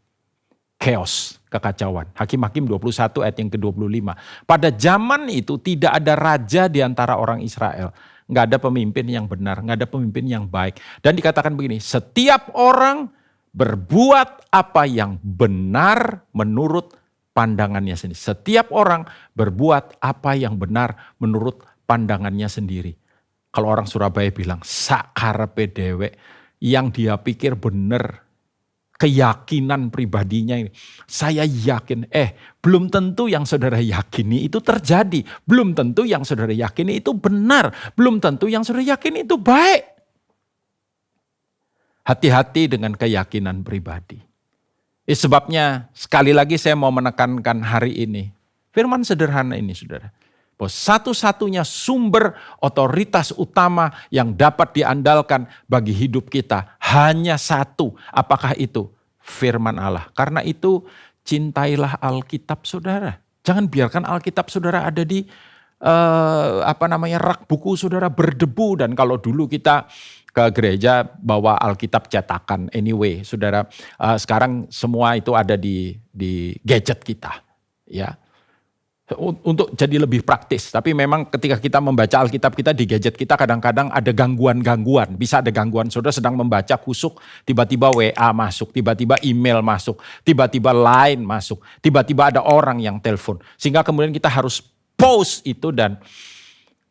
[SPEAKER 5] Chaos, kekacauan. Hakim-Hakim 21 ayat yang ke-25. Pada zaman itu tidak ada raja di antara orang Israel. Nggak ada pemimpin yang benar, nggak ada pemimpin yang baik. Dan dikatakan begini, setiap orang berbuat apa yang benar menurut pandangannya sendiri. Setiap orang berbuat apa yang benar menurut pandangannya sendiri. Kalau orang Surabaya bilang, sakarepe dewek, yang dia pikir benar, keyakinan pribadinya ini. Saya yakin, belum tentu yang saudara yakini itu terjadi. Belum tentu yang saudara yakini itu benar. Belum tentu yang saudara yakini itu baik. Hati-hati dengan keyakinan pribadi. Sebabnya sekali lagi saya mau menekankan hari ini. Firman sederhana ini saudara. Bahwa satu-satunya sumber otoritas utama yang dapat diandalkan bagi hidup kita hanya satu. Apakah itu? Firman Allah. Karena itu cintailah Alkitab saudara. Jangan biarkan Alkitab saudara ada di rak buku saudara berdebu. Dan kalau dulu kita ke gereja bawa Alkitab cetakan. Anyway saudara, sekarang semua itu ada di gadget kita. Ya. Untuk jadi lebih praktis. Tapi memang ketika kita membaca Alkitab kita di gadget kita kadang-kadang ada gangguan-gangguan. Bisa ada gangguan, saudara sedang membaca kusuk, tiba-tiba WA masuk, tiba-tiba email masuk, tiba-tiba line masuk, tiba-tiba ada orang yang telepon. Sehingga kemudian kita harus pause itu dan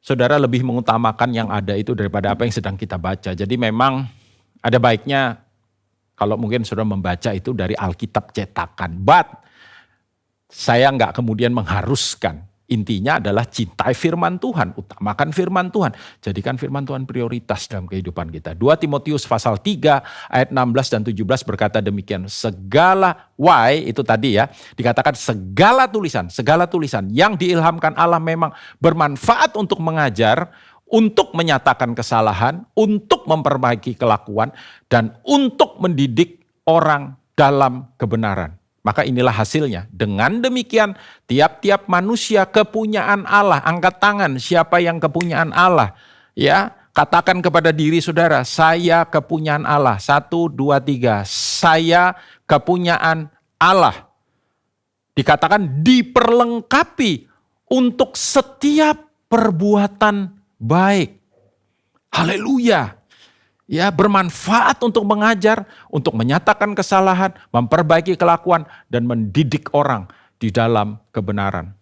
[SPEAKER 5] saudara lebih mengutamakan yang ada itu daripada apa yang sedang kita baca. Jadi memang ada baiknya kalau mungkin saudara membaca itu dari Alkitab cetakan. But saya nggak kemudian mengharuskan. Intinya adalah cintai firman Tuhan. Utamakan firman Tuhan. Jadikan firman Tuhan prioritas dalam kehidupan kita. 2 Timotius pasal 3 ayat 16 dan 17 berkata demikian. Segala, why itu tadi ya. Dikatakan segala tulisan yang diilhamkan Allah memang bermanfaat untuk mengajar, untuk menyatakan kesalahan, untuk memperbaiki kelakuan, dan untuk mendidik orang dalam kebenaran. Maka inilah hasilnya. Dengan demikian tiap-tiap manusia kepunyaan Allah. Angkat tangan siapa yang kepunyaan Allah. Ya, katakan kepada diri saudara, saya kepunyaan Allah. 1, 2, 3. Saya kepunyaan Allah. Dikatakan diperlengkapi untuk setiap perbuatan baik. Haleluya. Ya, bermanfaat untuk mengajar, untuk menyatakan kesalahan, memperbaiki kelakuan, dan mendidik orang di dalam kebenaran.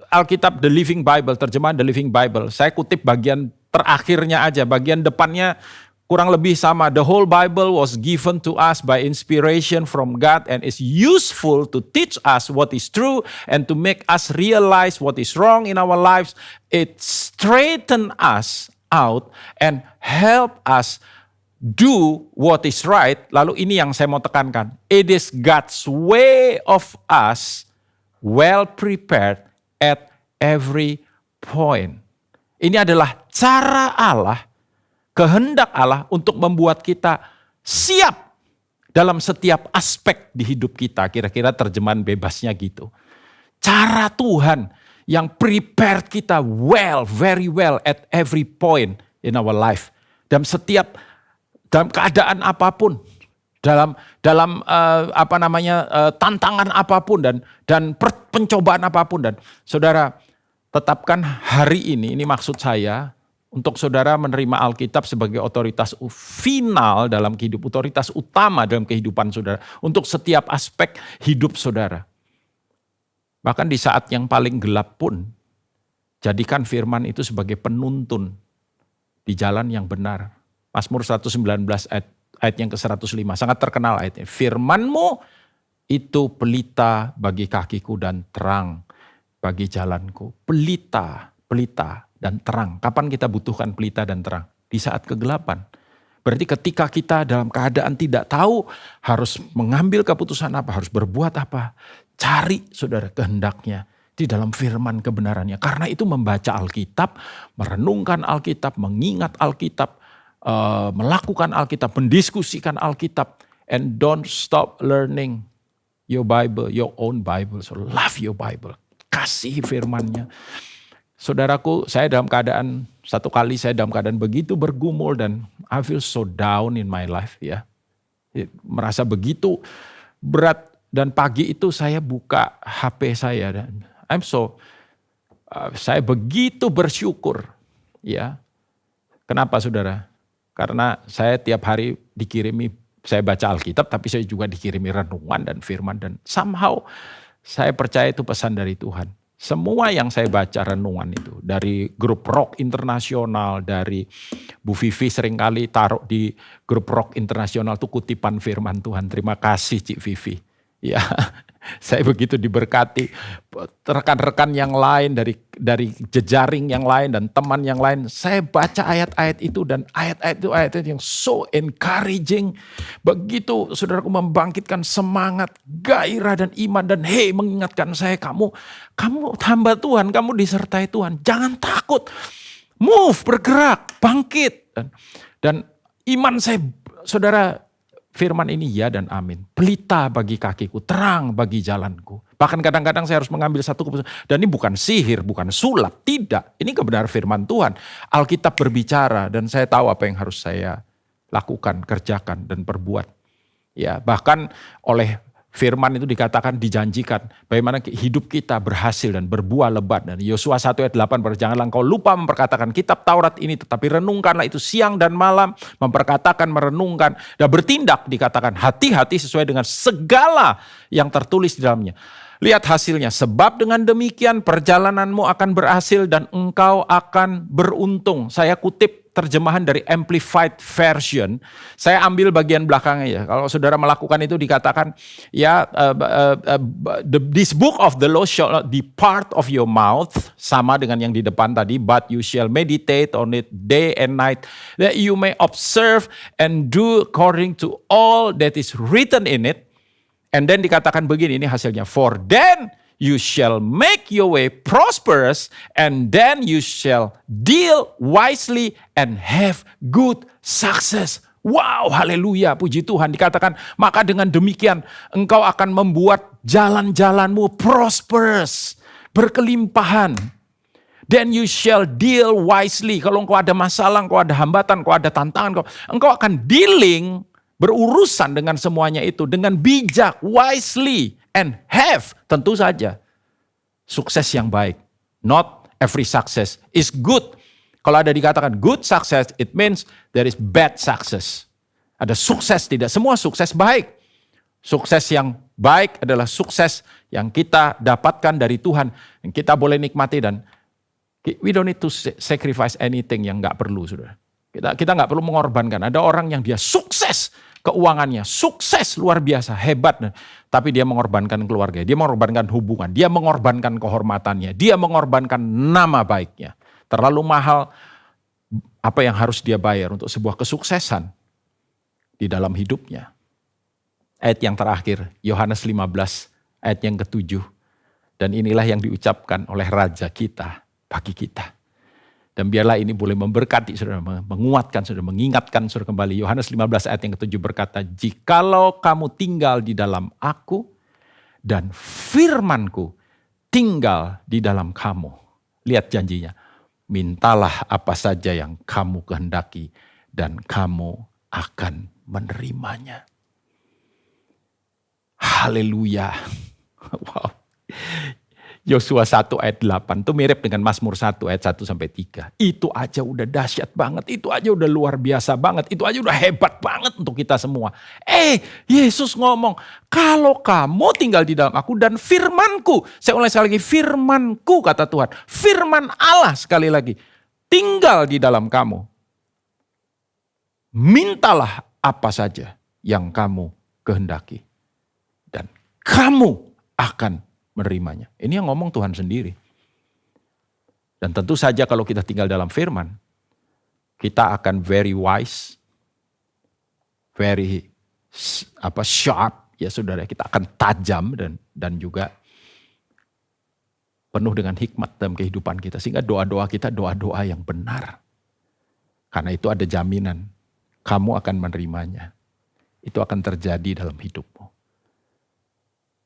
[SPEAKER 5] Alkitab The Living Bible, terjemahan The Living Bible, saya kutip bagian terakhirnya aja, bagian depannya kurang lebih sama. The whole Bible was given to us by inspiration from God and is useful to teach us what is true and to make us realize what is wrong in our lives. It straighten us out and help us do what is right. Lalu ini yang saya mau tekankan. It is God's way of us well prepared at every point. Ini adalah cara Allah, kehendak Allah untuk membuat kita siap dalam setiap aspek di hidup kita. Kira-kira terjemahan bebasnya gitu. Cara Tuhan yang prepared kita well, very well at every point in our life. Dalam keadaan apapun, dalam tantangan apapun dan pencobaan apapun. Dan saudara tetapkan hari ini maksud saya untuk saudara menerima Alkitab sebagai otoritas final dalam kehidupan, otoritas utama dalam kehidupan saudara untuk setiap aspek hidup saudara. Bahkan di saat yang paling gelap pun, jadikan firman itu sebagai penuntun di jalan yang benar. Mazmur 119 ayat ayat yang ke-105. Sangat terkenal ayatnya. Firman-Mu itu pelita bagi kakiku dan terang bagi jalanku. Pelita, pelita dan terang. Kapan kita butuhkan pelita dan terang? Di saat kegelapan. Berarti ketika kita dalam keadaan tidak tahu harus mengambil keputusan apa, harus berbuat apa. Cari saudara kehendaknya di dalam firman kebenarannya. Karena itu membaca Alkitab, merenungkan Alkitab, mengingat Alkitab, melakukan Alkitab, mendiskusikan Alkitab. And don't stop learning your Bible, your own Bible. So love your Bible. Kasih firmannya. Saudaraku, saya dalam keadaan, satu kali saya dalam keadaan begitu bergumul dan I feel so down in my life ya. Merasa begitu berat dan pagi itu saya buka HP saya dan saya begitu bersyukur ya. Kenapa saudara? Karena saya tiap hari dikirimi, saya baca Alkitab tapi saya juga dikirimi renungan dan firman dan somehow saya percaya itu pesan dari Tuhan. Semua yang saya baca renungan itu, dari grup rock internasional, dari Bu Vivi seringkali taruh di grup rock internasional itu kutipan firman Tuhan. Terima kasih Cik Vivi. Ya, saya begitu diberkati. Rekan-rekan yang lain dari jejaring yang lain dan teman yang lain, saya baca ayat-ayat itu dan ayat-ayat itu ayat-ayat yang so encouraging. Begitu saudaraku membangkitkan semangat, gairah dan iman dan mengingatkan saya, kamu hamba Tuhan, kamu disertai Tuhan. Jangan takut. Move, bergerak, bangkit. Dan iman saya, saudara, firman ini ya dan amin. Pelita bagi kakiku, terang bagi jalanku. Bahkan kadang-kadang saya harus mengambil satu keputusan. Dan ini bukan sihir, bukan sulap. Tidak, ini kebenaran firman Tuhan. Alkitab berbicara dan saya tahu apa yang harus saya lakukan, kerjakan dan perbuat. Ya, bahkan oleh firman itu dikatakan, dijanjikan bagaimana hidup kita berhasil dan berbuah lebat. Dan Yosua 1 ayat 8, janganlah engkau lupa memperkatakan kitab Taurat ini, tetapi renungkanlah itu siang dan malam, memperkatakan, merenungkan, dan bertindak, dikatakan hati-hati sesuai dengan segala yang tertulis di dalamnya. Lihat hasilnya, sebab dengan demikian perjalananmu akan berhasil dan engkau akan beruntung. Saya kutip terjemahan dari Amplified Version. Saya ambil bagian belakangnya ya. Kalau saudara melakukan itu dikatakan ya, this book of the law shall not depart of your mouth, sama dengan yang di depan tadi, but you shall meditate on it day and night, that you may observe and do according to all that is written in it. And then dikatakan begini, ini hasilnya, for then you shall make your way prosperous, and then you shall deal wisely and have good success. Wow, haleluya, puji Tuhan. Dikatakan, maka dengan demikian engkau akan membuat jalan-jalanmu prosperous, berkelimpahan. Then you shall deal wisely. Kalau engkau ada masalah, engkau ada hambatan, engkau ada tantangan, engkau akan dealing, berurusan dengan semuanya itu dengan bijak, wisely, and have, tentu saja, sukses yang baik. Not every success is good. Kalau ada dikatakan good success, it means there is bad success. Ada sukses, tidak semua sukses baik. Sukses yang baik adalah sukses yang kita dapatkan dari Tuhan, yang kita boleh nikmati, dan we don't need to sacrifice anything yang gak perlu, saudara. Kita gak perlu mengorbankan. Ada orang yang dia sukses keuangannya, sukses luar biasa, hebat. Tapi dia mengorbankan keluarga, dia mengorbankan hubungan, dia mengorbankan kehormatannya, dia mengorbankan nama baiknya. Terlalu mahal apa yang harus dia bayar untuk sebuah kesuksesan di dalam hidupnya. Ayat yang terakhir, Yohanes 15, ayat yang ke-7. Dan inilah yang diucapkan oleh Raja kita, bagi kita. Dan biarlah ini boleh memberkati saudara, menguatkan saudara, mengingatkan saudara kembali. Yohanes 15 ayat yang ke-7 berkata, jikalau kamu tinggal di dalam aku dan firmanku tinggal di dalam kamu. Lihat janjinya, mintalah apa saja yang kamu kehendaki dan kamu akan menerimanya. Haleluya. Wow. Yosua 1 ayat 8 itu mirip dengan Mazmur 1 ayat 1 sampai 3. Itu aja udah dahsyat banget, itu aja udah luar biasa banget, itu aja udah hebat banget untuk kita semua. Yesus ngomong, kalau kamu tinggal di dalam aku dan firmanku, saya ulangi sekali lagi, firmanku kata Tuhan, firman Allah sekali lagi, tinggal di dalam kamu. Mintalah apa saja yang kamu kehendaki. Dan kamu akan menerimanya. Ini yang ngomong Tuhan sendiri. Dan tentu saja kalau kita tinggal dalam firman, kita akan very wise, very sharp, ya saudara, kita akan tajam dan juga penuh dengan hikmat dalam kehidupan kita. Sehingga doa-doa kita doa-doa yang benar. Karena itu ada jaminan, kamu akan menerimanya. Itu akan terjadi dalam hidupmu.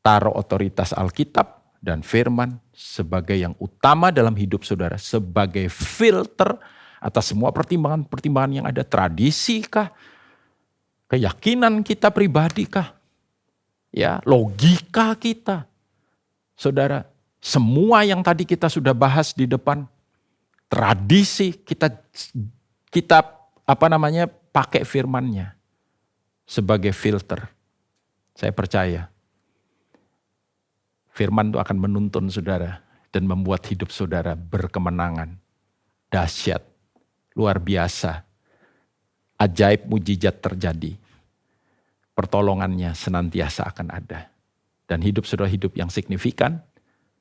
[SPEAKER 5] Taruh otoritas Alkitab dan firman sebagai yang utama dalam hidup saudara. Sebagai filter atas semua pertimbangan-pertimbangan yang ada. Tradisi kah? Keyakinan kita pribadi kah? Ya, logika kita. Saudara, semua yang tadi kita sudah bahas di depan. Tradisi kita pakai firman-Nya sebagai filter. Saya percaya firman itu akan menuntun saudara dan membuat hidup saudara berkemenangan. Dahsyat, luar biasa. Ajaib mujizat terjadi. Pertolongannya senantiasa akan ada. Dan hidup saudara hidup yang signifikan,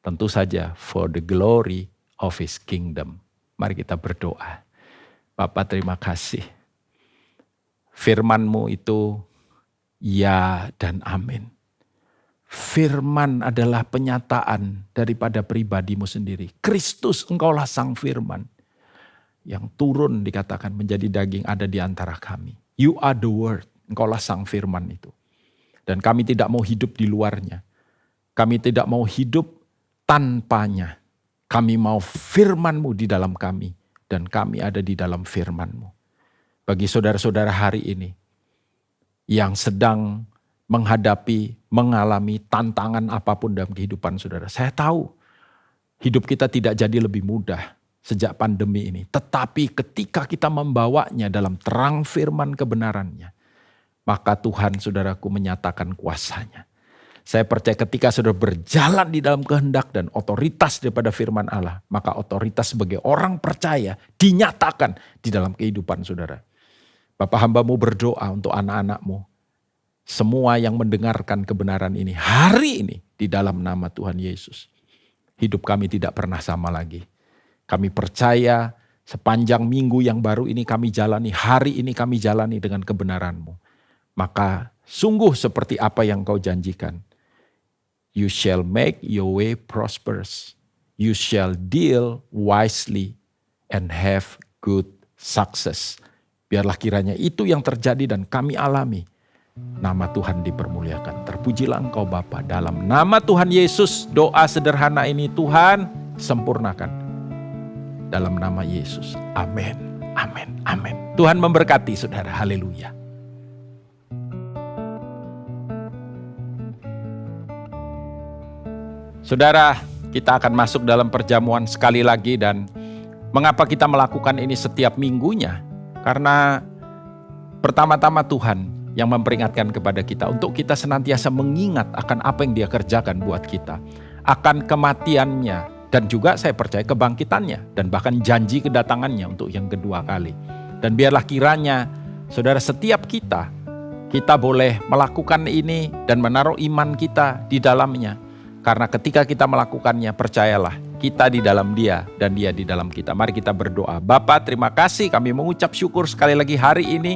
[SPEAKER 5] tentu saja for the glory of His kingdom. Mari kita berdoa. Bapa, terima kasih. Firman-Mu itu ya dan amin. Firman adalah penyataan daripada pribadi-Mu sendiri. Kristus, Engkaulah Sang Firman. Yang turun dikatakan menjadi daging ada di antara kami. You are the word. Engkaulah Sang Firman itu. Dan kami tidak mau hidup di luarnya. Kami tidak mau hidup tanpanya. Kami mau firman-Mu di dalam kami. Dan kami ada di dalam firman-Mu. Bagi saudara-saudara hari ini. Yang sedang mengalami tantangan apapun dalam kehidupan saudara. Saya tahu hidup kita tidak jadi lebih mudah sejak pandemi ini. Tetapi ketika kita membawanya dalam terang firman kebenarannya, maka Tuhan saudaraku menyatakan kuasanya. Saya percaya ketika saudara berjalan di dalam kehendak dan otoritas daripada firman Allah, maka otoritas sebagai orang percaya dinyatakan di dalam kehidupan saudara. Bapak hamba-Mu berdoa untuk anak-anak-Mu. Semua yang mendengarkan kebenaran ini hari ini di dalam nama Tuhan Yesus. Hidup kami tidak pernah sama lagi. Kami percaya sepanjang minggu yang baru ini kami jalani, hari ini kami jalani dengan kebenaran-Mu. Maka sungguh seperti apa yang Kau janjikan. You shall make your way prosperous. You shall deal wisely and have good success. Biarlah kiranya itu yang terjadi dan kami alami. Nama Tuhan dipermuliakan. Terpujilah Engkau Bapa. Dalam nama Tuhan Yesus, doa sederhana ini Tuhan sempurnakan. Dalam nama Yesus. Amin. Amin. Amin. Tuhan memberkati saudara. Haleluya. Saudara, kita akan masuk dalam perjamuan sekali lagi. Dan mengapa kita melakukan ini setiap minggunya? Karena pertama-tama Tuhan yang memperingatkan kepada kita untuk kita senantiasa mengingat akan apa yang Dia kerjakan buat kita. Akan kematiannya dan juga saya percaya kebangkitannya dan bahkan janji kedatangannya untuk yang kedua kali. Dan biarlah kiranya saudara setiap kita boleh melakukan ini dan menaruh iman kita di dalamnya. Karena ketika kita melakukannya percayalah kita di dalam Dia dan Dia di dalam kita. Mari kita berdoa. Bapa, terima kasih, kami mengucap syukur sekali lagi hari ini.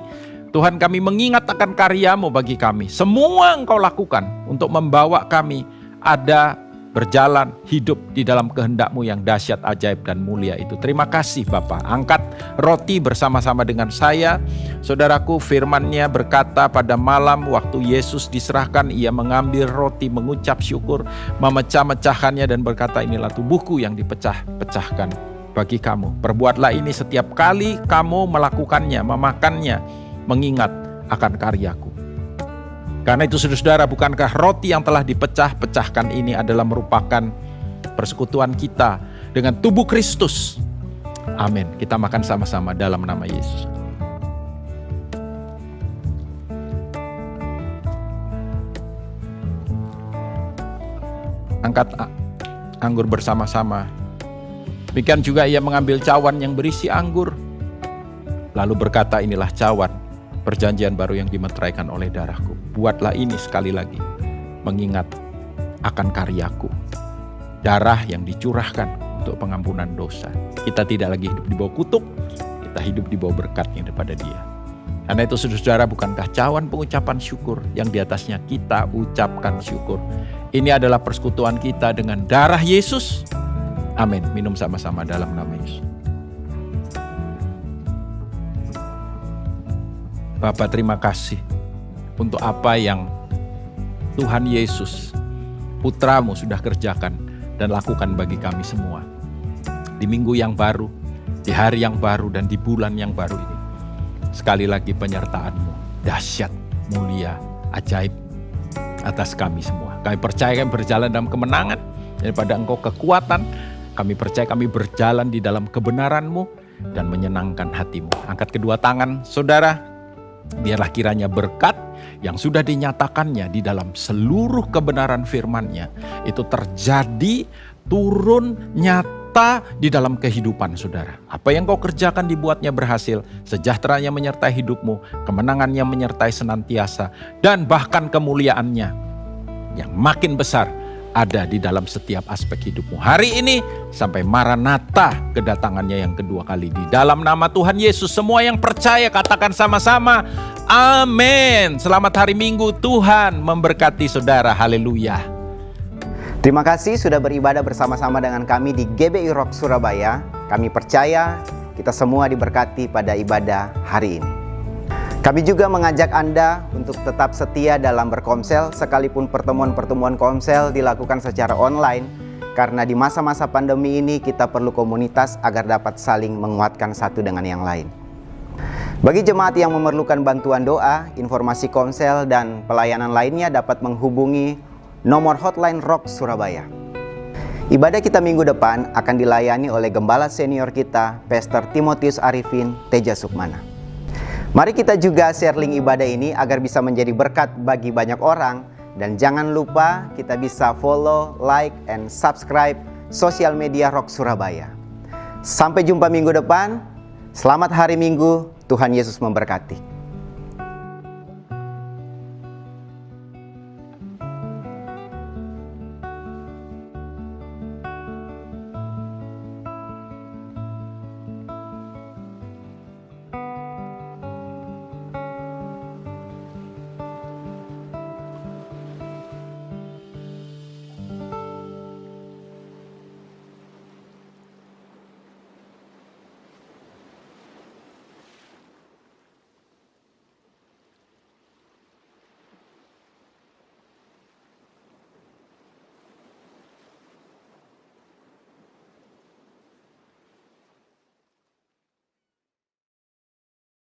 [SPEAKER 5] Tuhan, kami mengingat akan karya-Mu bagi kami. Semua Engkau lakukan untuk membawa kami ada berjalan hidup di dalam kehendak-Mu yang dahsyat, ajaib dan mulia itu. Terima kasih Bapa. Angkat roti bersama-sama dengan saya. Saudaraku, firman-Nya berkata pada malam waktu Yesus diserahkan, Ia mengambil roti, mengucap syukur, memecah-mecahkannya dan berkata, inilah tubuhku yang dipecah-pecahkan bagi kamu. Perbuatlah ini setiap kali kamu melakukannya, memakannya, mengingat akan karyaku. Karena itu saudara-saudara, bukankah roti yang telah dipecah-pecahkan ini adalah merupakan persekutuan kita dengan tubuh Kristus. Amin. Kita makan sama-sama dalam nama Yesus. Angkat anggur bersama-sama. Demikian juga Ia mengambil cawan yang berisi anggur, lalu berkata, inilah cawan perjanjian baru yang dimeteraikan oleh darahku. Buatlah ini sekali lagi, mengingat akan karyaku. Darah yang dicurahkan untuk pengampunan dosa. Kita tidak lagi hidup di bawah kutuk, kita hidup di bawah berkat-Nya daripada Dia. Karena itu saudara, bukankah cawan pengucapan syukur yang di atasnya kita ucapkan syukur. Ini adalah persekutuan kita dengan darah Yesus. Amin. Minum sama-sama dalam nama Yesus. Bapa, terima kasih untuk apa yang Tuhan Yesus, Putra-Mu, sudah kerjakan dan lakukan bagi kami semua. Di minggu yang baru, di hari yang baru, dan di bulan yang baru ini. Sekali lagi penyertaan-Mu dahsyat, mulia, ajaib atas kami semua. Kami percaya kami berjalan dalam kemenangan daripada Engkau kekuatan. Kami percaya kami berjalan di dalam kebenaran-Mu dan menyenangkan hati-Mu. Angkat kedua tangan saudara. Biarlah kiranya berkat yang sudah dinyatakannya di dalam seluruh kebenaran firman-Nya itu terjadi, turun, nyata di dalam kehidupan saudara. Apa yang kau kerjakan dibuatnya berhasil, sejahteranya menyertai hidupmu, kemenangannya menyertai senantiasa, dan bahkan kemuliaannya yang makin besar ada di dalam setiap aspek hidupmu. Hari ini sampai Maranatha, kedatangannya yang kedua kali. Di dalam nama Tuhan Yesus, semua yang percaya katakan sama-sama, amin. Selamat hari Minggu, Tuhan memberkati saudara. Haleluya.
[SPEAKER 1] Terima kasih sudah beribadah bersama-sama dengan kami di GBI Rock Surabaya. Kami percaya kita semua diberkati pada ibadah hari ini. Kami juga mengajak Anda untuk tetap setia dalam berkomsel, sekalipun pertemuan-pertemuan komsel dilakukan secara online, karena di masa-masa pandemi ini kita perlu komunitas agar dapat saling menguatkan satu dengan yang lain. Bagi jemaat yang memerlukan bantuan doa, informasi komsel, dan pelayanan lainnya dapat menghubungi nomor hotline Rock Surabaya. Ibadah kita minggu depan akan dilayani oleh Gembala Senior kita, Pastor Timotius Arifin Teja Sukmana. Mari kita juga share link ibadah ini agar bisa menjadi berkat bagi banyak orang. Dan jangan lupa kita bisa follow, like, and subscribe sosial media Rock Surabaya. Sampai jumpa minggu depan. Selamat hari Minggu, Tuhan Yesus memberkati.